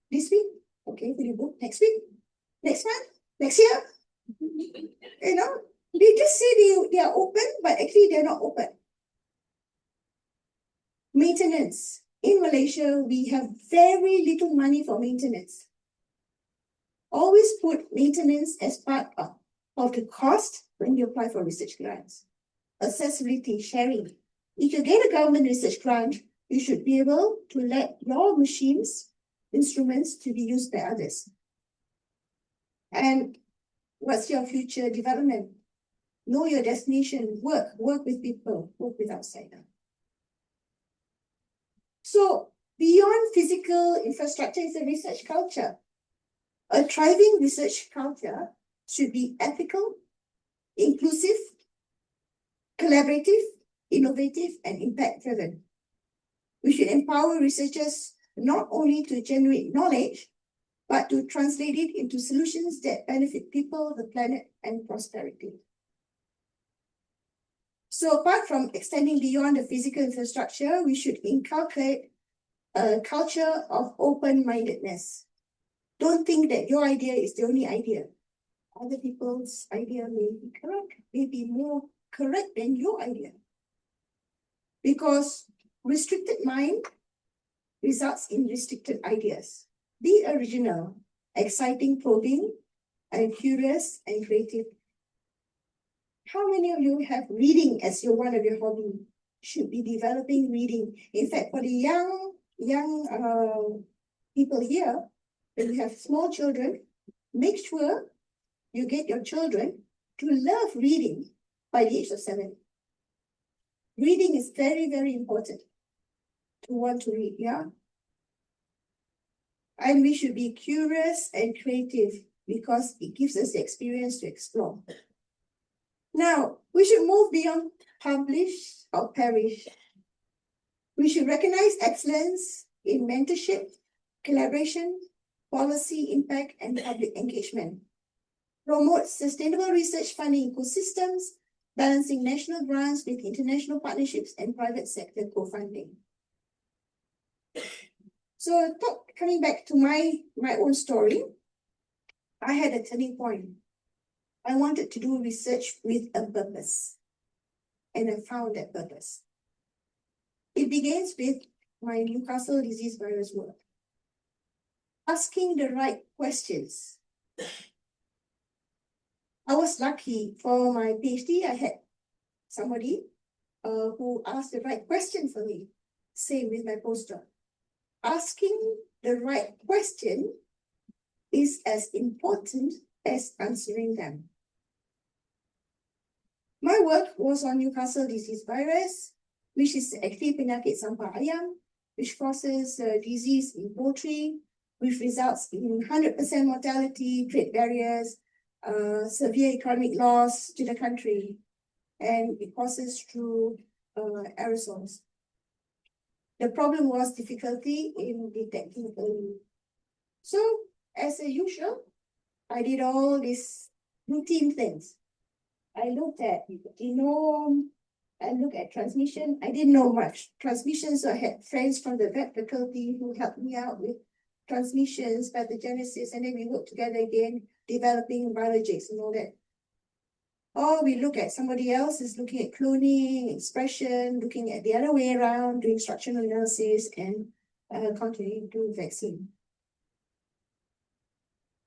This week, okay, fully booked. Next week, next month, next year. They just say they are open, but actually they're not open. Maintenance, in Malaysia, we have very little money for maintenance. Always put maintenance as part of the cost when you apply for research grants. Accessibility, sharing. If you get a government research grant, you should be able to let your machines, instruments to be used by others. And what's your future development? Know your destination, work with people, work with outsiders. So beyond physical infrastructure is a research culture. A thriving research culture should be ethical, inclusive, collaborative, innovative, and impact-driven. We should empower researchers not only to generate knowledge, but to translate it into solutions that benefit people, the planet, and prosperity. So apart from extending beyond the physical infrastructure, we should inculcate a culture of open-mindedness. Don't think that your idea is the only idea. Other people's idea may be correct, may be more correct than your idea. Because restricted mind results in restricted ideas. Be original, exciting, probing, and curious and creative. How many of you have reading as one of your hobbies? Should be developing reading. In fact, for the young people here, when you have small children, make sure you get your children to love reading by the age of 7. Reading is very, very important to want to read, yeah? And we should be curious and creative because it gives us the experience to explore. Now, we should move beyond publish or perish. We should recognize excellence in mentorship, collaboration, policy impact, and public engagement. Promote sustainable research funding ecosystems, balancing national grants with international partnerships and private sector co-funding. So coming back to my own story, I had a turning point. I wanted to do research with a purpose, and I found that purpose. It begins with my Newcastle disease virus work. Asking the right questions. I was lucky for my PhD. I had somebody who asked the right question for me. Same with my postdoc. Asking the right question is as important as answering them. My work was on Newcastle disease virus, which is actually penyakit sampah ayam, which causes disease in poultry, which results in 100% mortality, trade barriers, severe economic loss to the country, and it passes through aerosols. The problem was difficulty in detecting early. So, as usual, I did all these routine things. I looked at genome, I looked at transmission. I didn't know much transmission, so I had friends from the vet faculty who helped me out with transmissions, pathogenesis, and then we worked together again, developing biologics and all that. Or we look at somebody else is looking at cloning, expression, looking at the other way around, doing structural analysis, and continuing to do vaccine.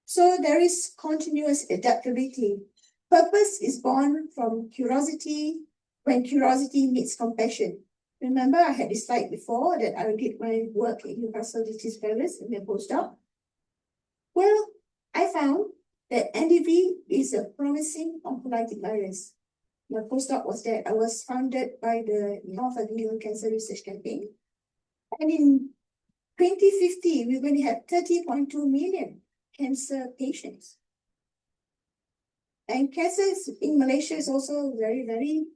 So there is continuous adaptability. Purpose is born from curiosity when curiosity meets compassion. Remember, I had this slide before that I did my work in Newcastle disease virus in my postdoc. Well, I found that NDV is a promising oncolytic virus. My postdoc was that I was founded by the North Avenue Cancer Research Campaign. And in 2050, we're going to have 30.2 million cancer patients. And cancer in Malaysia is also very, very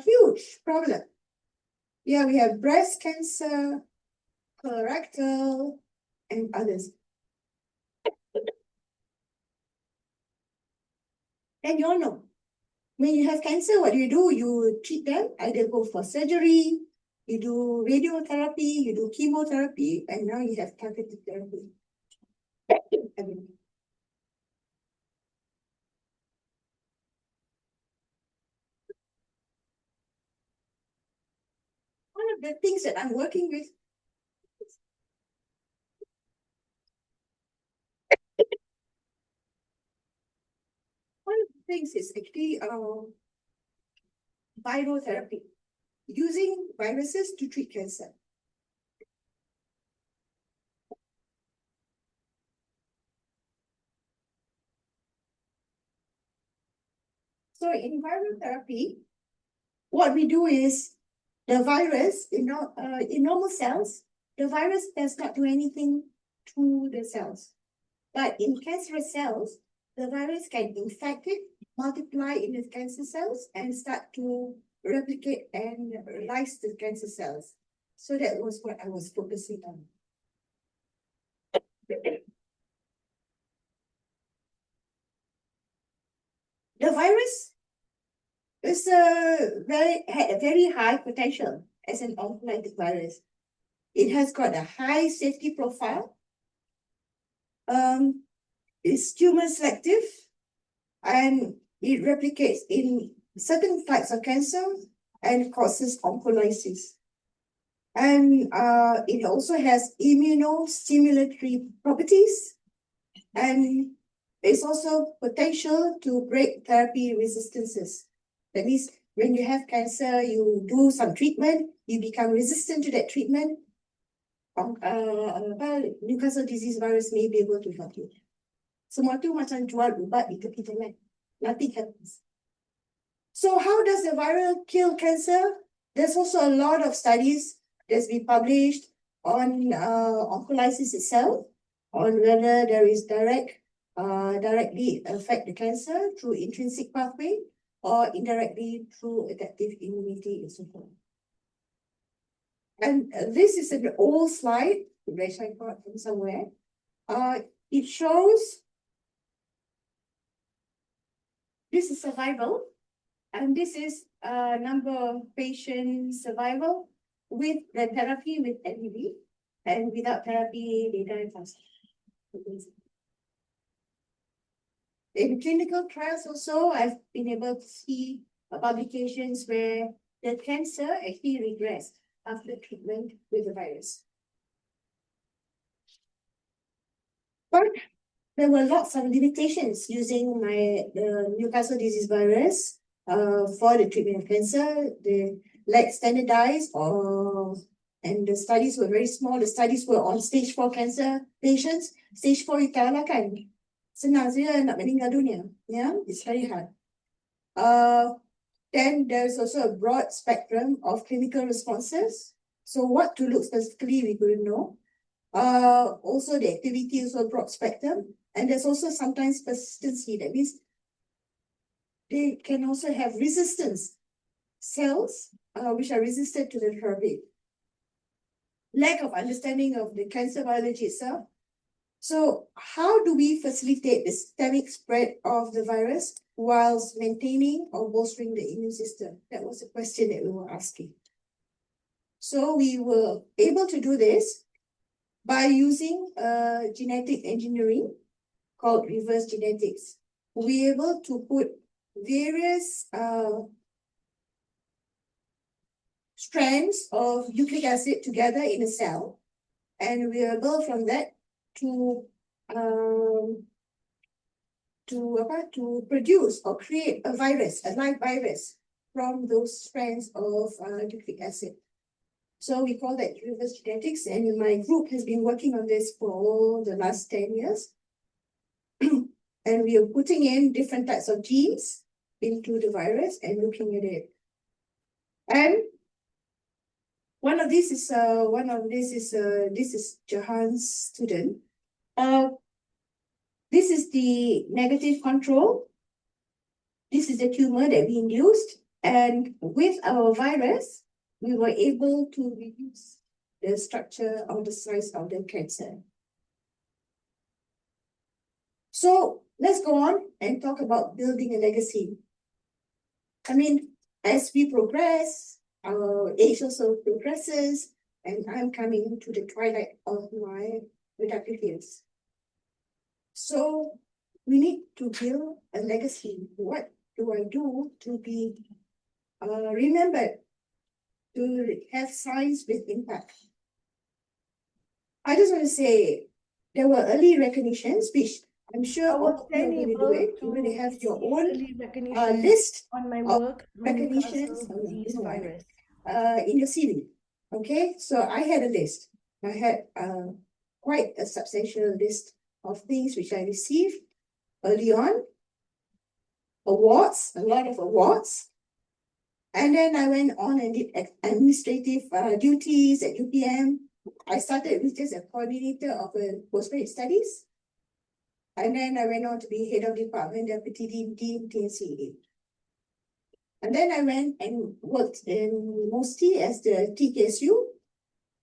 huge problem. Yeah, we have breast cancer, colorectal, and others. And you all know, when you have cancer, what do? You treat them, either go for surgery, you do radiotherapy, you do chemotherapy, and now you have targeted therapy. One of the things that I'm working with things is actually virotherapy, using viruses to treat cancer. So in virotherapy, what we do is the virus, in normal cells, the virus does not do anything to the cells. But in cancerous cells, the virus can infect it, multiply in the cancer cells, and start to replicate and lyse the cancer cells. So that was what I was focusing on. The virus had a very high potential as an oncolytic virus. It has got a high safety profile. It's tumor selective, and it replicates in certain types of cancer and causes oncolysis. And it also has immunostimulatory properties, and it's also potential to break therapy resistances. That means when you have cancer, you do some treatment, you become resistant to that treatment. Newcastle disease virus may be able to help you. Semua tu macam jual ubat di tepi jalan. Nothing happens. So how does the viral kill cancer? There's also a lot of studies that's been published on oncolysis itself, on whether there is directly affect the cancer through intrinsic pathway or indirectly through adaptive immunity and so forth. And this is an old slide, which I got from somewhere. It shows this is survival, and this is number of patient survival with the therapy with LBV, and without therapy, they die faster. In clinical trials also, I've been able to see publications where the cancer actually regressed after treatment with the virus. But there were lots of limitations using the Newcastle disease virus for the treatment of cancer. They lacked standardized and the studies were very small. The studies were on stage 4 cancer patients. Stage 4 you kalahkan. Senang saja nak meninggal dunia. Yeah, it's very hard. Then there's also a broad spectrum of clinical responses. So what to look specifically, we couldn't know. Also the activity is a broad spectrum. And there's also sometimes persistency. That means they can also have resistance cells, which are resistant to the therapy. Lack of understanding of the cancer biology itself. So how do we facilitate the systemic spread of the virus whilst maintaining or bolstering the immune system? That was a question that we were asking. So we were able to do this by using genetic engineering called reverse genetics. We were able to put various strands of nucleic acid together in a cell, and we were able from that to produce or create a virus, a live virus from those strands of nucleic acid. So we call that reverse genetics, and my group has been working on this for the last 10 years. And we are putting in different types of genes into the virus and looking at it. And this is Jahan's student. This is the negative control. This is the tumor that we induced. And with our virus, we were able to reduce the structure or the size of the cancer. So let's go on and talk about building a legacy. I mean, as we progress, our age also progresses, and I'm coming to the twilight of my productive years. So we need to build a legacy. What do I do to be remembered, to have science with impact? I just want to say there were early recognitions which I'm sure I was all of you are then going to do able it. You're going to to have your receive own early recognition list on my of work on recognitions Newcastle disease virus. in your CV. Okay, so I had a list. I had quite a substantial list of things which I received early on. Awards, a lot of awards. And then I went on and did administrative duties at UPM. I started with just a coordinator of postgraduate studies. And then I went on to be head of department, deputy dean, TNCA. And then I went and worked in mostly as the TKSU.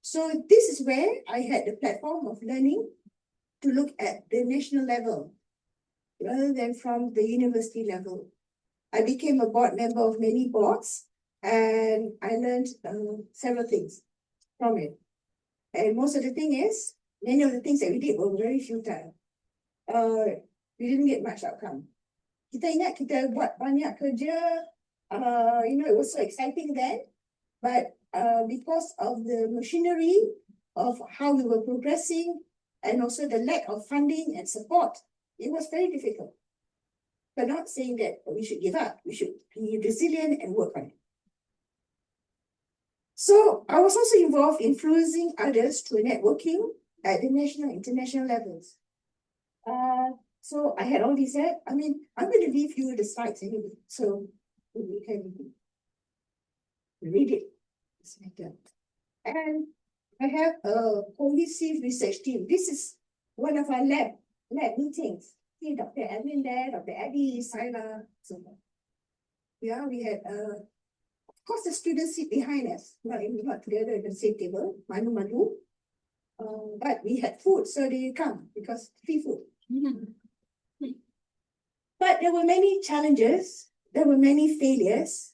So this is where I had the platform of learning to look at the national level rather than from the university level. I became a board member of many boards and I learned several things from it. And most of the thing is, many of the things that we did were very futile. We didn't get much outcome. Kita ingat kita buat banyak kerja, it was so exciting then, but because of the machinery of how we were progressing and also the lack of funding and support, it was very difficult. But not saying that we should give up. We should be resilient and work on it. So I was also involved in influencing others through networking at the national, international levels. So I had all these. I'm going to leave you the slides anyway, so you can read it. And I have a cohesive research team. This is one of our lab meetings. See Dr. Edwin there, Dr. Eddie, Saila, so on. Yeah, we had of course the students sit behind us, not together at the same table, manu. But we had food, so they come because free food. But there were many challenges, there were many failures,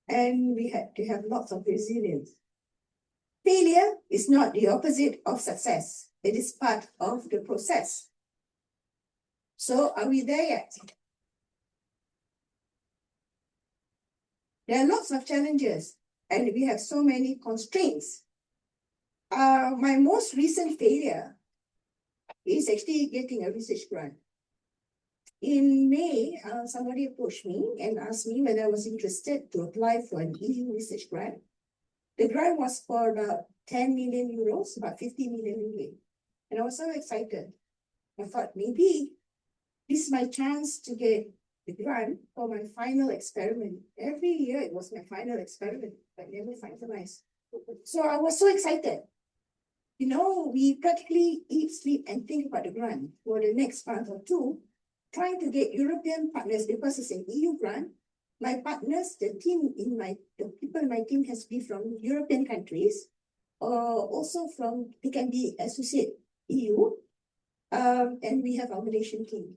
and we had to have lots of resilience. Failure is not the opposite of success. It is part of the process. So are we there yet? There are lots of challenges and we have so many constraints. My most recent failure is actually getting a research grant. In May, somebody approached me and asked me whether I was interested to apply for an EU research grant. The grant was for about 10 million euros, about 50 million ringgit. And I was so excited. I thought maybe this is my chance to get the grant for my final experiment. Every year it was my final experiment, but never finalized. So I was so excited. We practically eat, sleep, and think about the grant for the next month or two, trying to get European partners because it's an EU grant. My partners, the people in my team has to be from European countries, or also they can be associate EU, and we have our Malaysian team.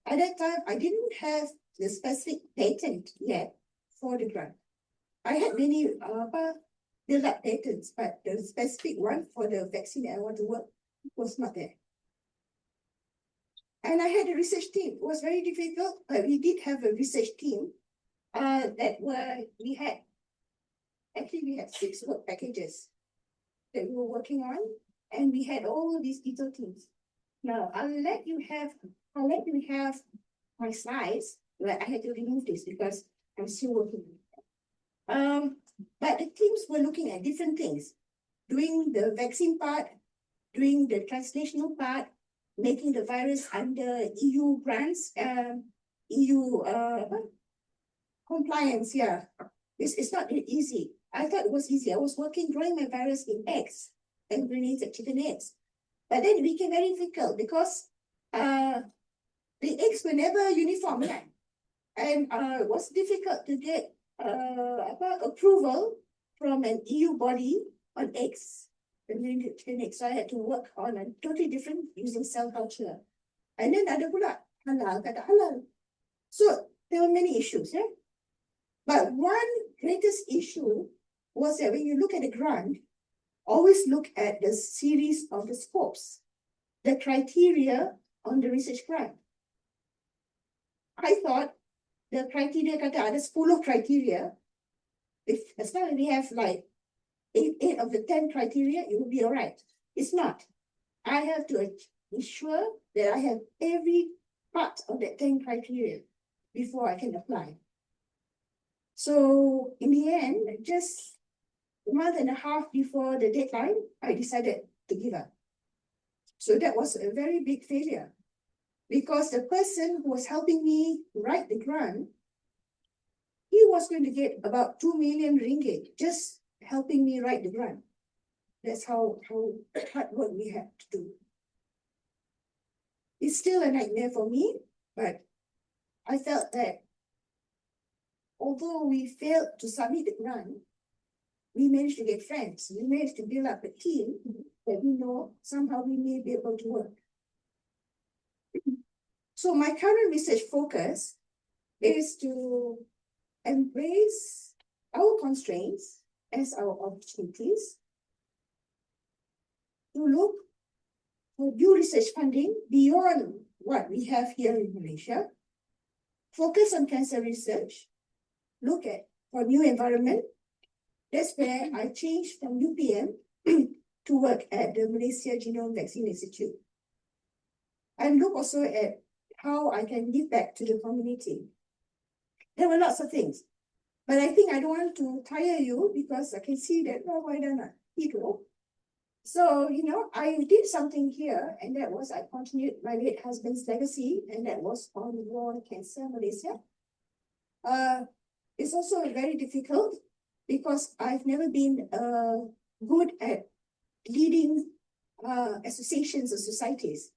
At that time, I didn't have the specific patent yet for the grant. I had many build-up patents, but the specific one for the vaccine that I want to work was not there. And I had a research team. It was very difficult, but we did have a research team we had 6 work packages that we were working on, and we had all these detailed teams. Now I'll let you have my slides, but I had to remove this because I'm still working. But the teams were looking at different things, doing the vaccine part, doing the translational part, making the virus under EU grants, EU compliance. Yeah, it's not easy. I thought it was easy. I was growing my virus in eggs, embryonated chicken eggs. But then it became very difficult because the eggs were never uniform, and it was difficult to get approval from an EU body on eggs, embryonated chicken eggs. So I had to work on a totally different using cell culture. And then ada pula halal, kata halal. So there were many issues, But one greatest issue was that when you look at the grant, always look at the series of the scopes, the criteria on the research grant. I thought the criteria kata ada 10 criteria. As long as we have like 8 of the 10 criteria, it will be all right. It's not. I have to ensure that I have every part of that 10 criteria before I can apply. So in the end, just a month and a half before the deadline, I decided to give up. So that was a very big failure, because the person who was helping me write the grant, he was going to get about 2 million ringgit just helping me write the grant. That's how hard work we had to do. It's still a nightmare for me, but I felt that although we failed to submit the grant, we managed to get friends. We managed to build up a team that we know somehow we may be able to work. So my current research focus is to embrace our constraints as our opportunities, to look for new research funding beyond what we have here in Malaysia, focus on cancer research, look at for new environment. That's where I changed from UPM to work at the Malaysia Genome Vaccine Institute. And look also at how I can give back to the community. There were lots of things, but I think I don't want to tire you, because I can see that, oh, why don't I? So, I did something here, and that was I continued my late husband's legacy, and that was on war on cancer, Malaysia. It's also very difficult because I've never been good at leading associations or societies.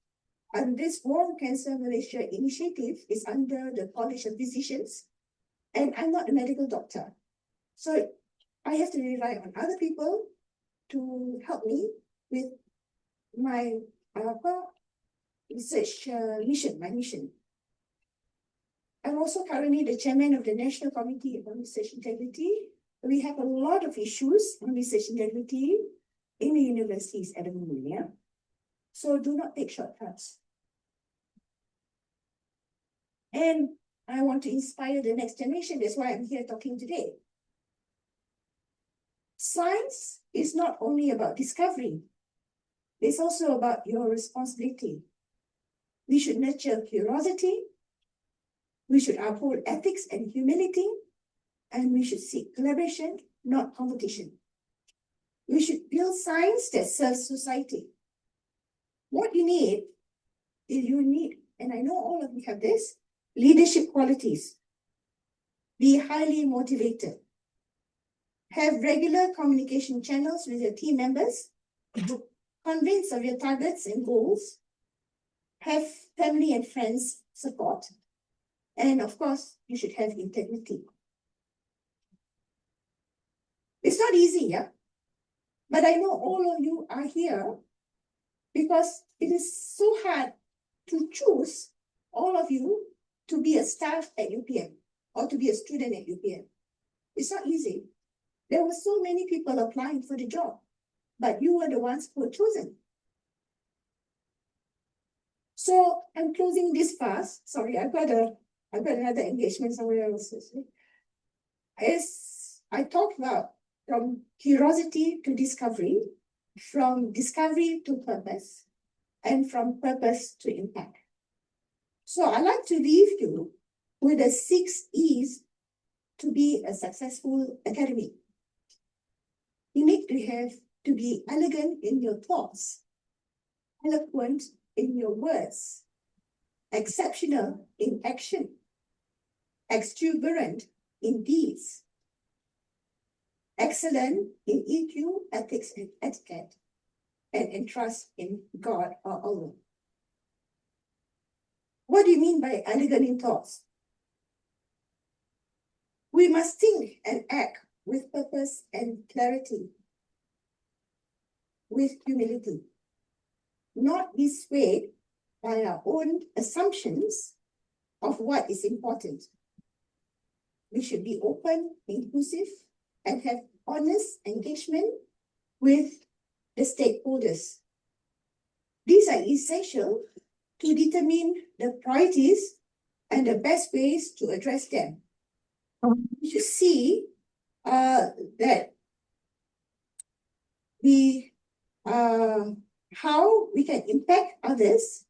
And this War on Cancer Malaysia initiative is under the College of Physicians, and I'm not a medical doctor. So I have to rely on other people to help me with my research mission. I'm also currently the chairman of the National Committee on Research Integrity. We have a lot of issues on research integrity in the universities at the moment, yeah? So do not take shortcuts. And I want to inspire the next generation. That's why I'm here talking today. Science is not only about discovery. It's also about your responsibility. We should nurture curiosity. We should uphold ethics and humility. And we should seek collaboration, not competition. We should build science that serves society. What you need is and I know all of you have this, leadership qualities. Be highly motivated. Have regular communication channels with your team members. Convinced of your targets and goals. Have family and friends support. And of course, you should have integrity. It's not easy, yeah? But I know all of you are here because it is so hard to choose all of you to be a staff at UPM or to be a student at UPM. It's not easy. There were so many people applying for the job, but you were the ones who were chosen. So I'm closing this fast. Sorry, I've got another engagement somewhere else. As I talked about, from curiosity to discovery, from discovery to purpose, and from purpose to impact. So I'd like to leave you with the 6 E's to be a successful academic. You need to be elegant in your thoughts, eloquent in your words, exceptional in action, exuberant in deeds, excellent in EQ, ethics, and etiquette, and trust in God or Allah. What do you mean by elegant in thoughts? We must think and act with purpose and clarity, with humility, not be swayed by our own assumptions of what is important. We should be open, inclusive, and have honest engagement with the stakeholders. These are essential to determine the priorities and the best ways to address them. You should see that we how we can impact others,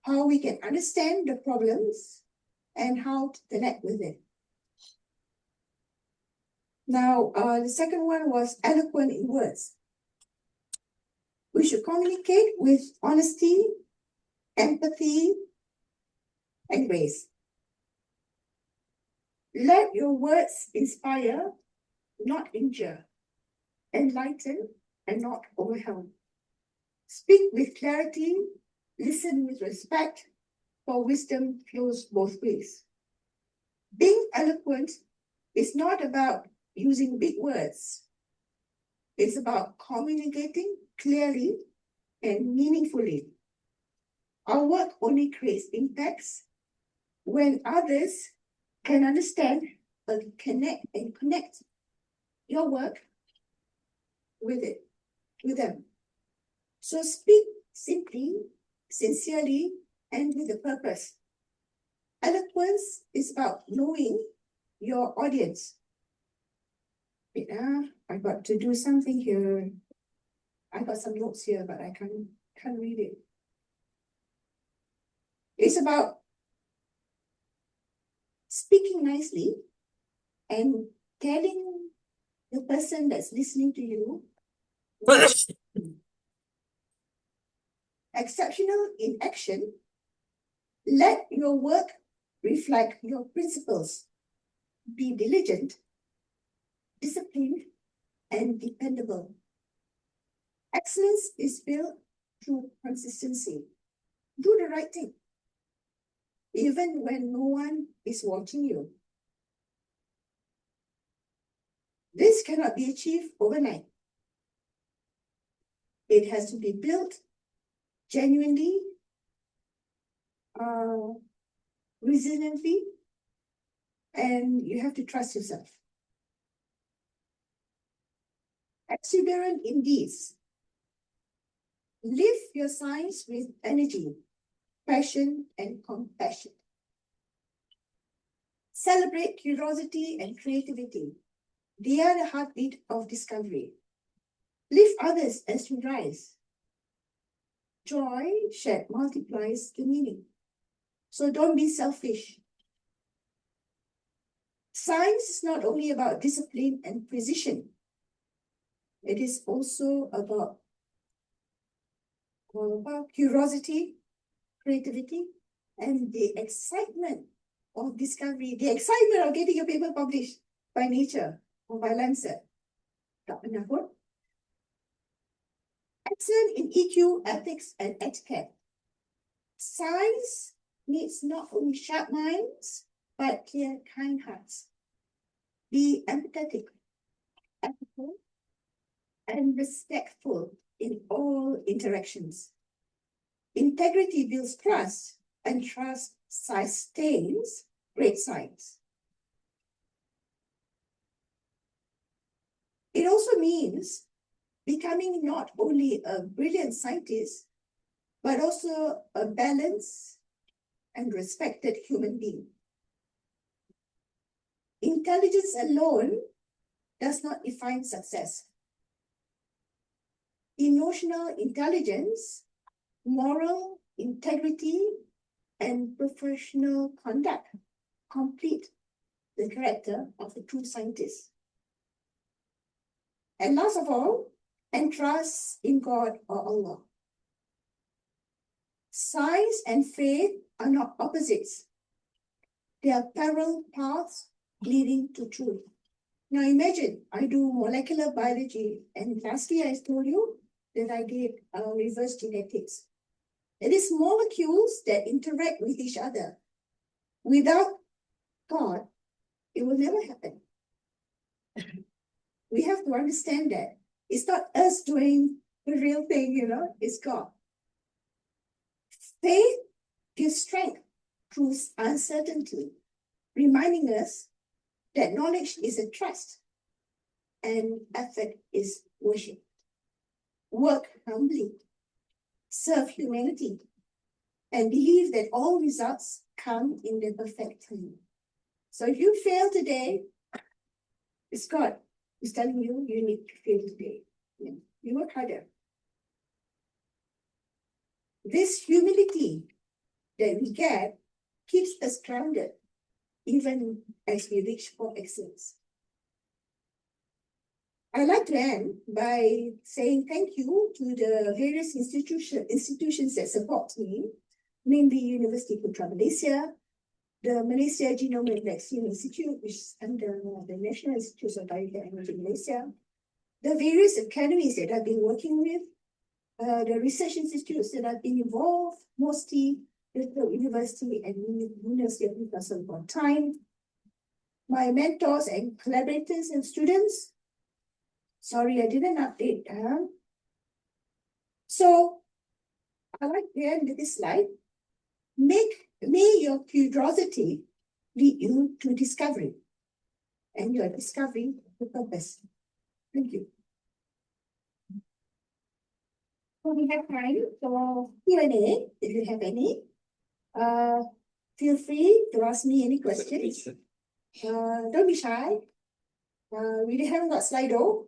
how we can understand the problems, and how to connect with it. Now, the second one was eloquent in words. We should communicate with honesty, empathy, and grace. Let your words inspire, not injure, enlighten, and not overwhelm. Speak with clarity, listen with respect, for wisdom flows both ways. Being eloquent is not about using big words. It's about communicating clearly and meaningfully. Our work only creates impacts when others can understand and connect your work with them. So speak simply, sincerely, and with a purpose. Eloquence is about knowing your audience. Wait, I got to do something here. I got some notes here, but I can't read it. It's about speaking nicely and telling the person that's listening to you exceptional in action. Let your work reflect your principles. Be diligent, disciplined, and dependable. Excellence is built through consistency. Do the right thing, even when no one is watching you. This cannot be achieved overnight. It has to be built genuinely, resiliently, and you have to trust yourself. Exuberant in deeds. Live your science with energy, passion, and compassion. Celebrate curiosity and creativity. They are the heartbeat of discovery. Lift others as you rise. Joy shared multiplies the meaning. So don't be selfish. Science is not only about discipline and precision. It is also about curiosity, creativity, and the excitement of discovery, the excitement of getting a paper published by Nature or by Lancet. Tak pernah pun. Excellent in EQ, ethics, and etiquette. Science needs not only sharp minds, but clear, kind hearts. Be empathetic, ethical, and respectful in all interactions. Integrity builds trust, and trust sustains great science. It also means becoming not only a brilliant scientist, but also a balanced and respected human being. Intelligence alone does not define success. Emotional intelligence, moral integrity, and professional conduct complete the character of the true scientist. And last of all, entrust in God or Allah. Science and faith are not opposites. They are parallel paths leading to truth. Now imagine I do molecular biology, and lastly I told you that I did reverse genetics. It is molecules that interact with each other. Without God, it will never happen. We have to understand that. It's not us doing the real thing, it's God. Faith gives strength through uncertainty, reminding us that knowledge is a trust and effort is worship. Work humbly, serve humanity, and believe that all results come in the perfect time. So if you fail today, it's God who's telling you you need to fail today. You work harder. this humility that we get keeps us grounded, even as we reach for excellence. I'd like to end by saying thank you to the various institutions that support me, namely University Putra Malaysia, the Malaysia Genome and Vaccine Institute, which is under the National Institute of Biotechnology Malaysia, the various academies that I've been working with, the research institutes that I've been involved, mostly with the University and University of Newcastle upon Tyne, my mentors and collaborators and students. Sorry, I didn't update. So, I like to end with this slide. May your curiosity lead you to discovery, and your discovery to purpose. Thank you. So we have time for Q&A, if you have any. Feel free to ask me any questions. Don't be shy. We haven't got Slido.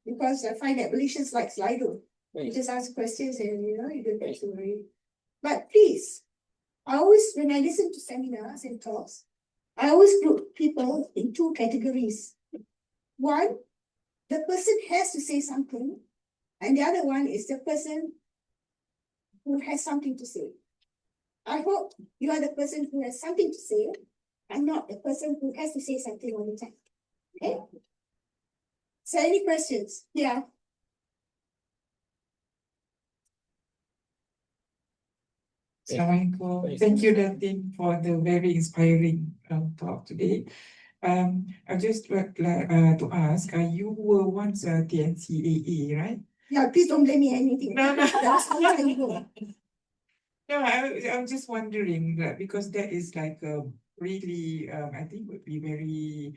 Because I find that Malaysians like Slido. You just ask questions and you don't have to worry. But please, when I listen to seminars and talks, I always group people in two categories. One, the person has to say something, and the other one is the person who has something to say. I hope you are the person who has something to say, and not the person who has to say something all the time. Okay? So any questions? Yeah. Assalamualaikum. Thank you, Datin, for the very inspiring talk today. I just like to ask, you were once a TNCAA, right? Yeah, please don't blame me anything. No, no. That's how I go. No, I'm just wondering that because that is like really, I think would be very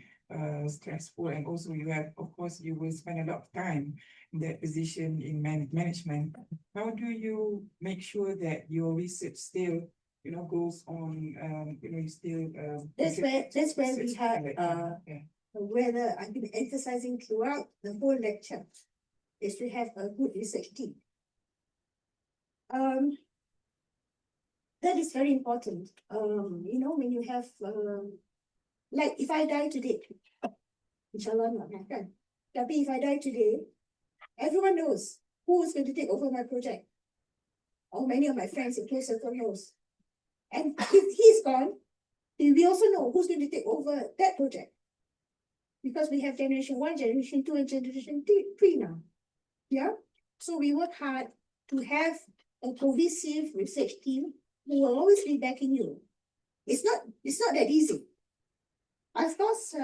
stressful, and also you have, of course, you will spend a lot of time in that position in management. How do you make sure that your research still, goes on? You still. That's where we had whether I've been emphasizing throughout the whole lecture is to have a good research team. That is very important. When you have like if I die today, inshallah not happen. But if I die today, everyone knows who is going to take over my project. Or many of my friends in close circle knows. And if he's gone, we also know who's going to take over that project. Because we have generation 1, generation 2, and generation 3 now. Yeah? So we work hard to have a cohesive research team who will always be backing you. It's not that easy. I've lost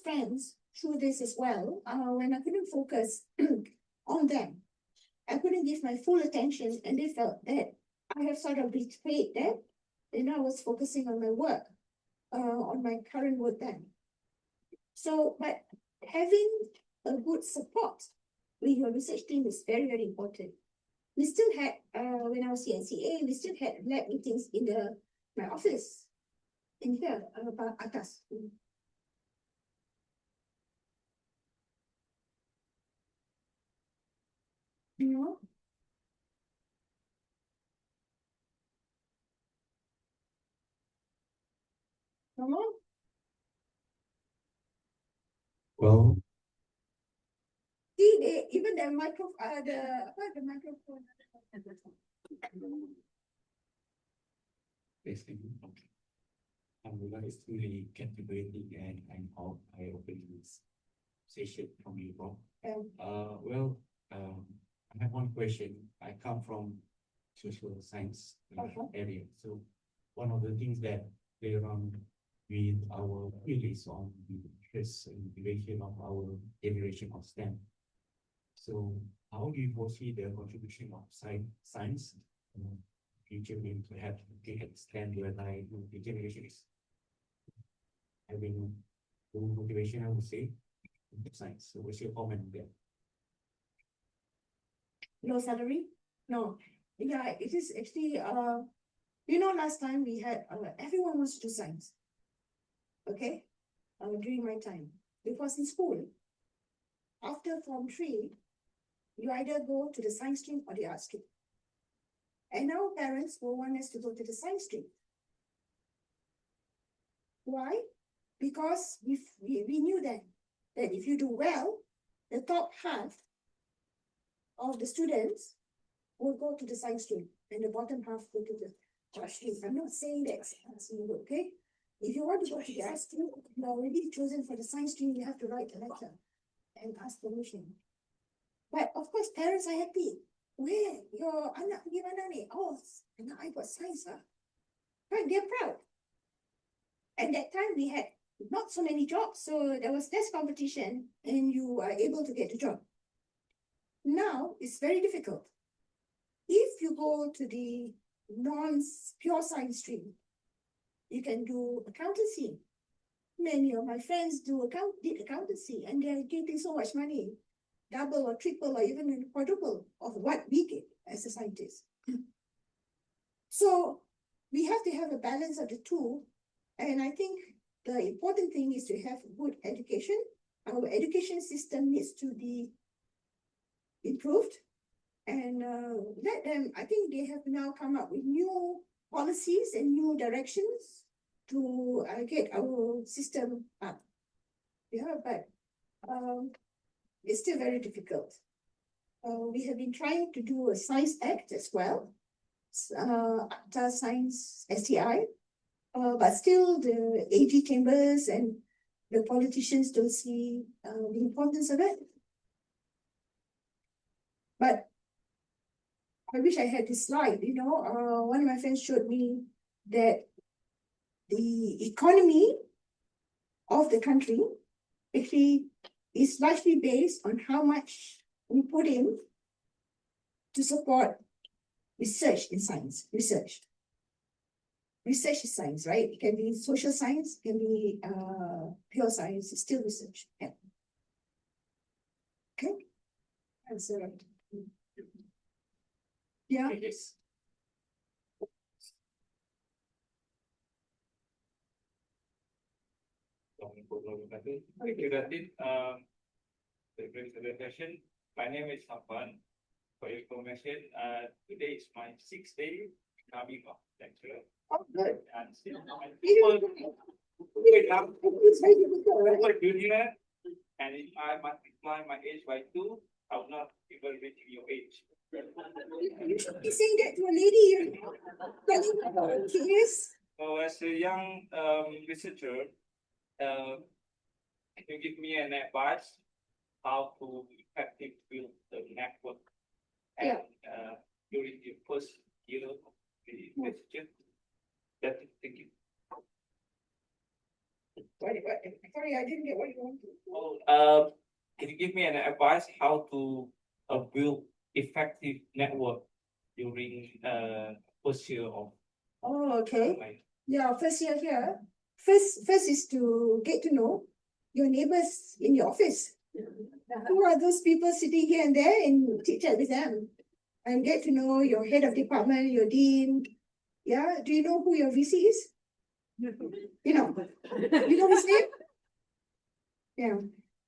friends through this as well. When I couldn't focus on them, I couldn't give my full attention, and they felt that I have sort of betrayed them. And I was focusing on my work, on my current work then. So, but having a good support with your research team is very, very important. We still had, when I was CNCA, we still had lab meetings in my office in here, atas. No. No. Well, See, even the microphone, the microphone. basically, okay. Anugerah is really captivating, and I'm how I open this session from you, Bob. Well, I have one question. I come from social science area, so one of the things that play around with our field is on the interest and duration of our generation of STEM. So how do you foresee the contribution of science in the future, in perhaps looking at STEM where the generation is having no motivation, I would say, in science. So what's your comment there? No salary? No. Yeah, it is actually, last time we had, everyone wants to do science. Okay? During my time. It was in school. After Form 3, You either go to the science stream or the art stream. And our parents will want us to go to the science stream. Why? Because we knew then that if you do well, the top half of the students will go to the science stream and the bottom half go to the art stream. I'm not saying that, okay? If you want to go to the art stream, you're already chosen for the science stream, you have to write a letter and ask permission. But of course, parents are happy. Where your anak pergi mana ni? Oh, anak I got science, huh? Right, they're proud. At that time, we had not so many jobs, so there was less competition, and you are able to get a job. Now, it's very difficult. If you go to the non-pure science stream, you can do accountancy. Many of my friends did accountancy, and they're getting so much money. Double or triple or even quadruple of what we get as a scientist. So we have to have a balance of the two. And I think the important thing is to have good education. Our education system needs to be improved. And let them, I think they have now come up with new policies and new directions to get our system up. Yeah, but it's still very difficult. We have been trying to do a Science Act as well, Acta Science STI, but still the AG chambers and the politicians don't see the importance of it. But I wish I had this slide, you know, one of my friends showed me that the economy of the country actually is largely based on how much we put in to support research in science. Research is science, right? It can be social science, it can be pure science, it's still research. Yeah. Okay. Answer. Yeah. Yes. Thank you, Datin. The presentation. My name is Mohamad. For your information, today is my 6th day becoming a lecturer. Oh, good. And still, It's very difficult, right? super junior, and if I multiply my age by 2, I will not even reach your age. You should be saying that to a lady, you know. Telling her about kids. So as a young researcher, can you give me an advice how to effectively build the network and during the first year of the research? That's it. Thank you. Sorry, I didn't get what you wanted. Oh, can you give me an advice how to build effective network during first year of Oh, okay. my Yeah, first year here. First is to get to know your neighbors in your office. Who are those people sitting here and there, and chit chat with them and get to know your head of department, your dean. Yeah, do you know who your VC is? You know his name? Yeah.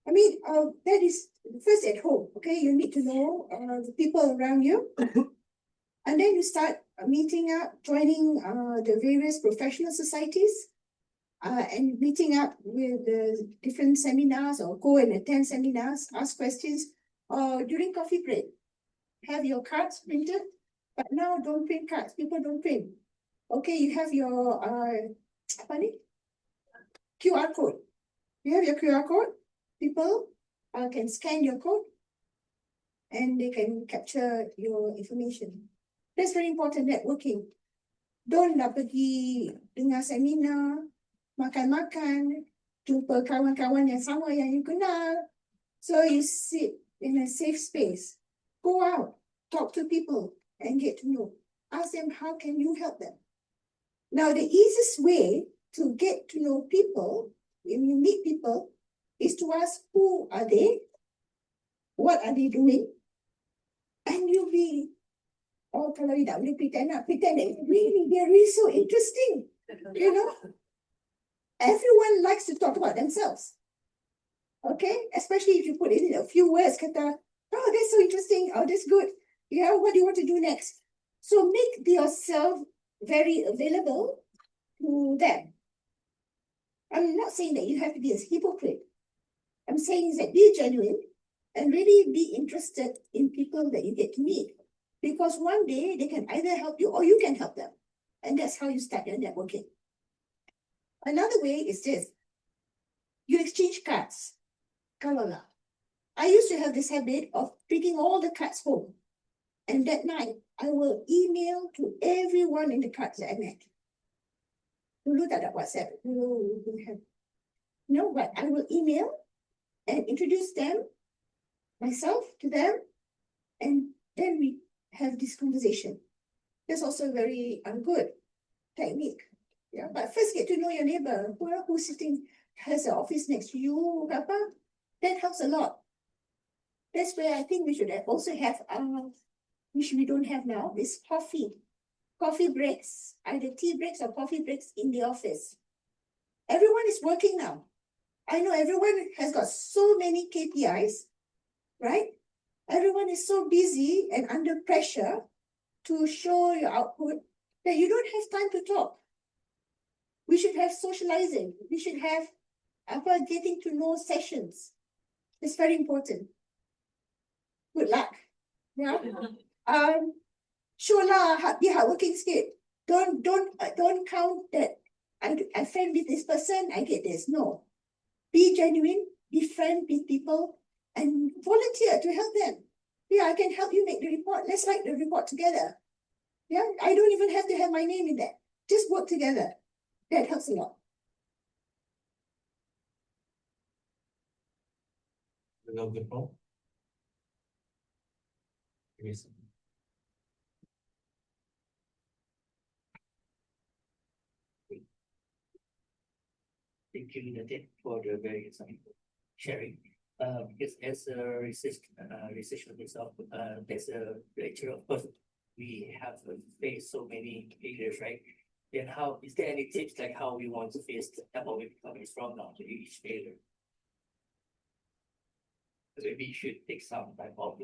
I mean, that is first at home. Okay, you need to know the people around you, and then you start meeting up, joining the various professional societies. And meeting up with the different seminars or go and attend seminars, ask questions, or during coffee break, have your cards printed. But now don't print cards, people don't print. Okay, you have your QR code. You have your QR code, people can scan your code and they can capture your information. That's very important, networking. Don't nak pergi dengar seminar, makan-makan, jumpa kawan-kawan yang sama yang you kenal. So you sit in a safe space. Go out, talk to people and get to know. Ask them, how can you help them? Now, the easiest way to get to know people, when you meet people, is to ask who are they, what are they doing, and you'll be, oh, kalau you tak boleh pretend that they're really so interesting, you know. Everyone likes to talk about themselves. Okay, especially if you put in a few words, kata, Oh, that's so interesting. Oh, that's good. Yeah, what do you want to do next? So make yourself very available to them. I'm not saying that you have to be a hypocrite. I'm saying is that be genuine and really be interested in people that you get to meet. Because one day they can either help you or you can help them. And that's how you start your networking. Another way is this. You exchange cards. Kalala. I used to have this habit of taking all the cards home. And that night, I will email to everyone in the cards that I met. Dulu tak ada WhatsApp. Dulu we have. No, but I will email and introduce them, myself to them, and then we have this conversation. That's also a very good technique. Yeah, but first get to know your neighbor, who's sitting, has an office next to you, apa. That helps a lot. That's where I think we should also have, which we don't have now, is coffee breaks, either tea breaks or coffee breaks in the office. Everyone is working now. I know everyone has got so many KPIs, right? Everyone is so busy and under pressure to show your output that you don't have time to talk. We should have socializing. We should have getting to know sessions. It's very important. Good luck. Yeah. Sure lah, be hardworking sikit. Don't count that I friend with this person, I get this. No. Be genuine, be friend with people, and volunteer to help them. Yeah, I can help you make the report. Let's write the report together. Yeah, I don't even have to have my name in there. Just work together. That helps a lot. Another problem? Yes. Thank you, Datin, for the very insightful sharing. Because as a researcher myself, as a lecturer, of course, we have faced so many failures, right? Then how is there any tips like how we want to face how we becoming strong now to each failure? So maybe you should take some type of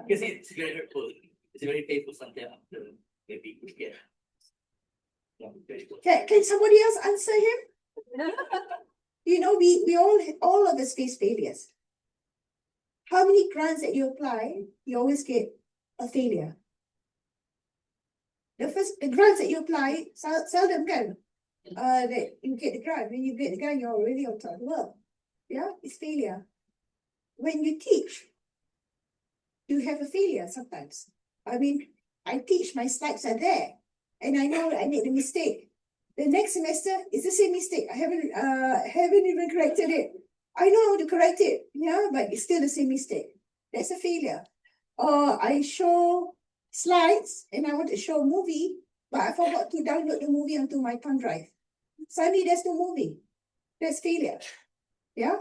because it's very hurtful. It's very painful sometimes after maybe we get. Yeah, very good. Can somebody else answer him? You know, we all of us face failures. How many grants that you apply, you always get a failure. The grants that you apply, seldom can. That you get the grant. When you get the grant, you're already on top of the world. Yeah, it's failure. When you teach, you have a failure sometimes. I mean, I teach, my slides are there, and I know I made a mistake. The next semester is the same mistake. I haven't even corrected it. I know how to correct it, yeah, but it's still the same mistake. That's a failure. Or I show slides and I want to show a movie, but I forgot to download the movie onto my thumb drive. Suddenly there's no movie. That's failure. Yeah.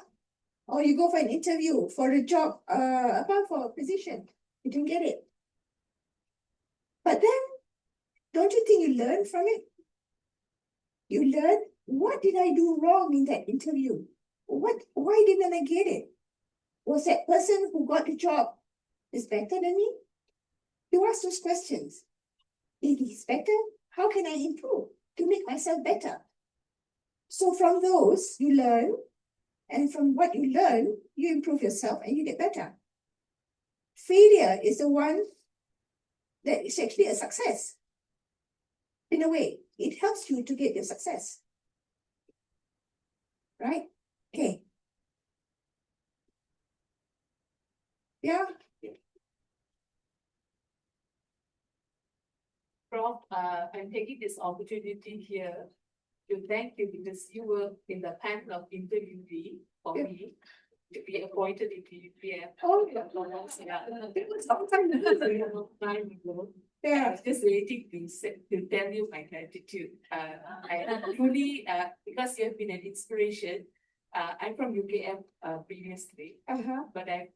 Or you go for an interview for a job, for a position, you didn't get it. But then, don't you think you learn from it? You learn, what did I do wrong in that interview? Why didn't I get it? Was that person who got the job is better than me? You ask those questions. If he's better, how can I improve to make myself better? So from those, you learn, and from what you learn, you improve yourself and you get better. Failure is the one that is actually a success. In a way, it helps you to get your success. Right? Okay. Yeah. Prof, I'm taking this opportunity here to thank you because you were in the panel of interviewee for me to be appointed into UPM. Oh, yeah. It was some time ago. Yeah. I was just waiting to tell you my gratitude. I truly, because you have been an inspiration. I'm from UKM previously, but I've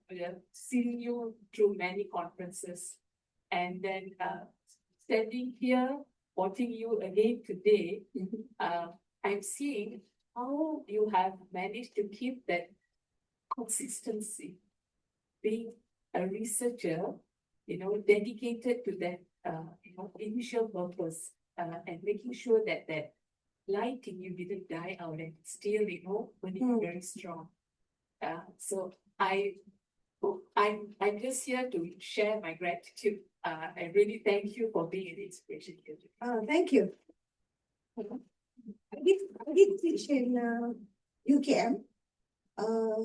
seen you through many conferences, and then standing here, watching you again today, I'm seeing how you have managed to keep that consistency being a researcher, dedicated to that, initial purpose, and making sure that that light in you didn't die out and still, burning very strong. So I'm just here to share my gratitude. I really thank you for being an inspiration here today. Thank you. I did teach in UKM,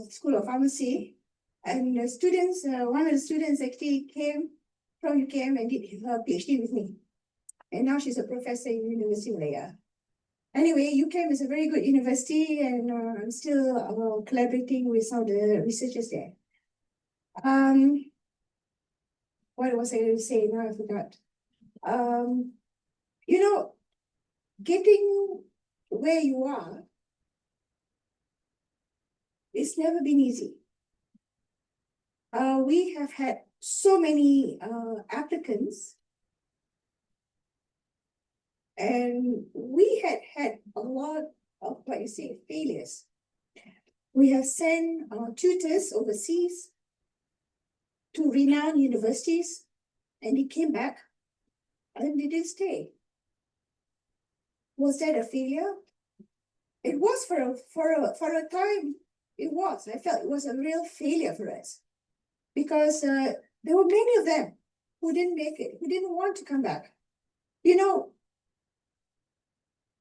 School of Pharmacy, and the students, one of the students actually came from UKM and did her PhD with me. And now she's a professor in University of Malaya. Anyway, UKM is a very good university, and I'm still collaborating with some of the researchers there. What was I going to say? Now I forgot. Getting where you are, it's never been easy. We have had so many applicants, and we had a lot of, failures. We have sent tutors overseas to renowned universities, and they came back and they didn't stay. Was that a failure? It was for a time. It was. I felt it was a real failure for us, because there were many of them who didn't make it, who didn't want to come back.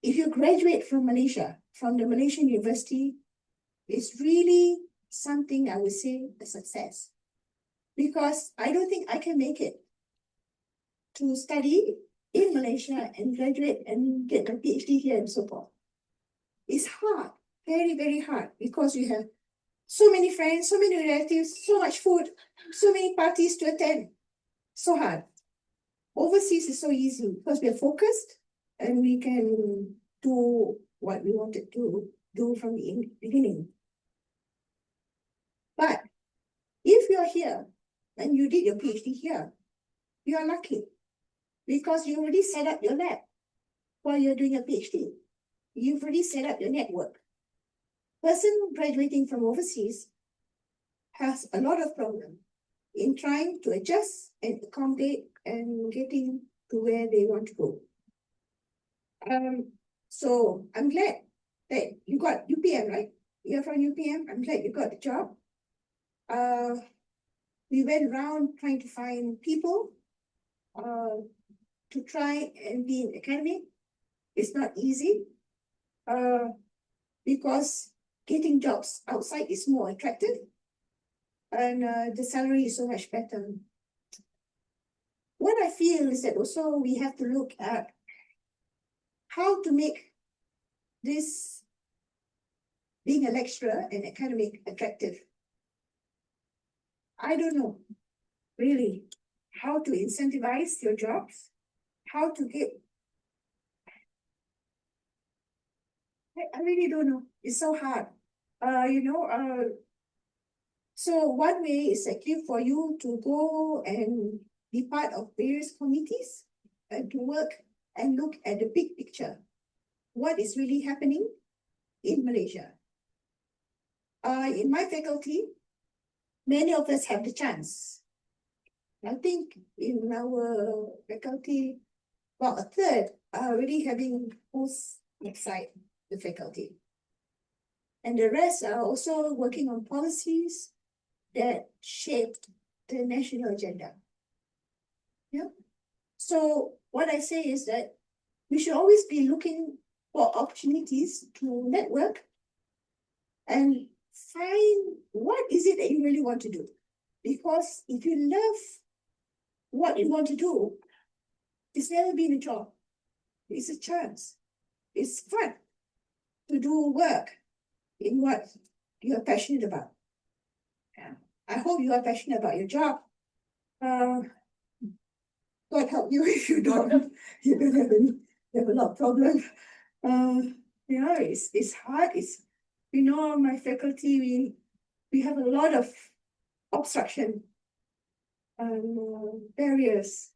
If you graduate from Malaysia, from the Malaysian university, it's really something I would say a success. Because I don't think I can make it to study in Malaysia and graduate and get a PhD here and so forth. It's hard, very, very hard, because you have so many friends, so many relatives, so much food, so many parties to attend. So hard. Overseas is so easy because we are focused and we can do what we wanted to do from the beginning. But if you're here and you did your PhD here, you are lucky, because you already set up your lab while you're doing a PhD. You've already set up your network. Person graduating from overseas has a lot of problem in trying to adjust and accommodate and getting to where they want to go. So I'm glad that you got UPM, right? You're from UPM. I'm glad you got the job. We went around trying to find people to try and be in academic. It's not easy because getting jobs outside is more attractive, and the salary is so much better. What I feel is that also we have to look at how to make this being a lecturer and academic attractive. I don't know, really, how to incentivize your jobs, how to get. I really don't know. It's so hard. So one way is actually for you to go and be part of various committees and to work and look at the big picture. What is really happening in Malaysia? In my faculty, many of us have the chance. I think in our faculty, about a third are already having posts outside the faculty. And the rest are also working on policies that shaped the national agenda. Yeah. So what I say is that we should always be looking for opportunities to network and find what is it that you really want to do. Because if you love what you want to do, it's never been a job. It's a chance. It's fun to do work in what you're passionate about. Yeah. I hope you are passionate about your job. God help you if you don't. You don't have a lot of problems. It's hard. My faculty, we have a lot of obstruction and barriers,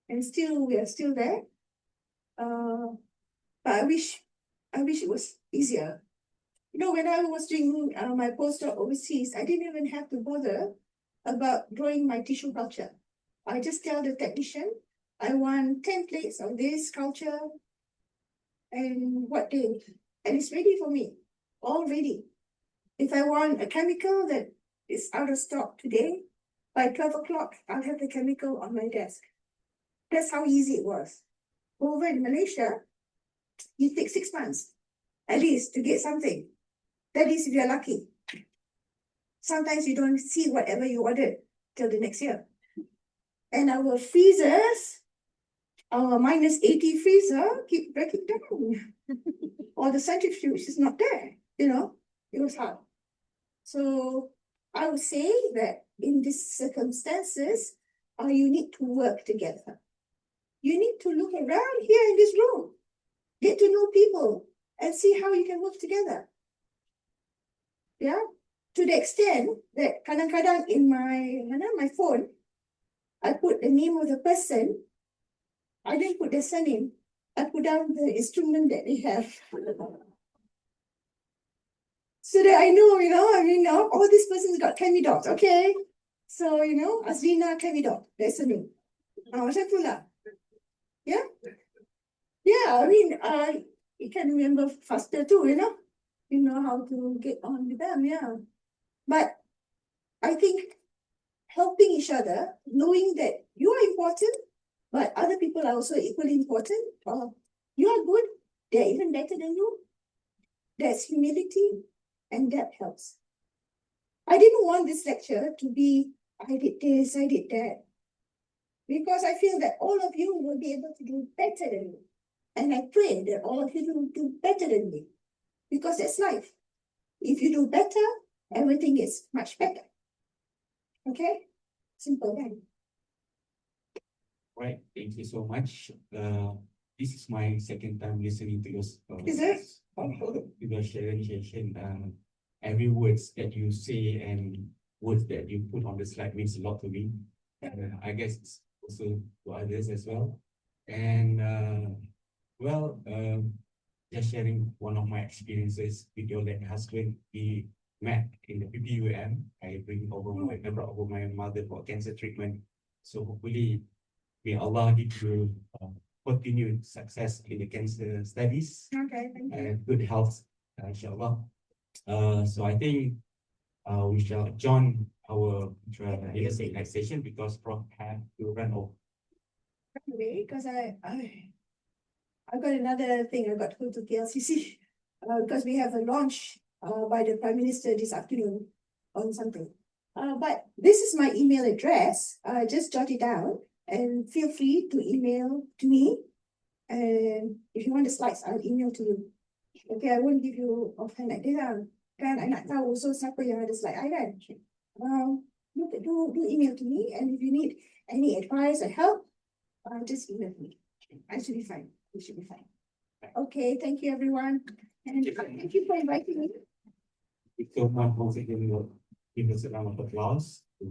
and we are still there. But I wish it was easier. When I was doing my postdoc overseas, I didn't even have to bother about drawing my tissue culture. I just tell the technician, I want 10 plates of this culture and what day, and it's ready for me, all ready. If I want a chemical that is out of stock today, by 12 o'clock, I'll have the chemical on my desk. That's how easy it was. Over in Malaysia, you take 6 months, at least, to get something. That is if you're lucky. Sometimes you don't see whatever you ordered till the next year. And our freezers, our -80 freezer keep breaking down. Or the centrifuge is not there, you know, it was hard. So I would say that in these circumstances, you need to work together. You need to look around here in this room, get to know people and see how you can work together. Yeah, to the extent that kadang-kadang in my phone, I put the name of the person. I didn't put their surname. I put down the instrument that they have. So that I know, you know, I mean, all these persons got CADe-Lead, okay? So, you know, Azlina CADe-Lead, that's the name. Macam tu lah. Yeah? Yeah, I mean, you can remember faster too, you know? You know how to get on with them, yeah. But I think helping each other, knowing that you are important, but other people are also equally important. You are good, they're even better than you. There's humility, and that helps. I didn't want this lecture to be, I did this, I did that. Because I feel that all of you will be able to do better than me. And I pray that all of you will do better than me. Because that's life. If you do better, everything is much better. Okay? Simple, then. Right, thank you so much. This is my second time listening to your Is it? your session. Every words that you say and words that you put on the slide means a lot to me. I guess it's also to others as well. And just sharing one of my experiences with your late husband. We met in the PPUM. I brought over my mother for cancer treatment. So hopefully, may Allah give you continued success in the cancer studies Okay, thank you. and good health, inshallah. So I think we shall join our next session because Prof have to run off. Anyway, because I got another thing I got to go to KLCC because we have a launch by the Prime Minister this afternoon on something. But this is my email address. Just jot it down and feel free to email to me. And if you want the slides, I'll email to you. Okay, I won't give you offhand like this. Kan I nak tahu so siapa yang ada slide I kan. Do email to me, and if you need any advice or help, just email me. I should be fine. We should be fine. Okay, thank you everyone. And thank you for inviting me. So much once again, give us a round of applause.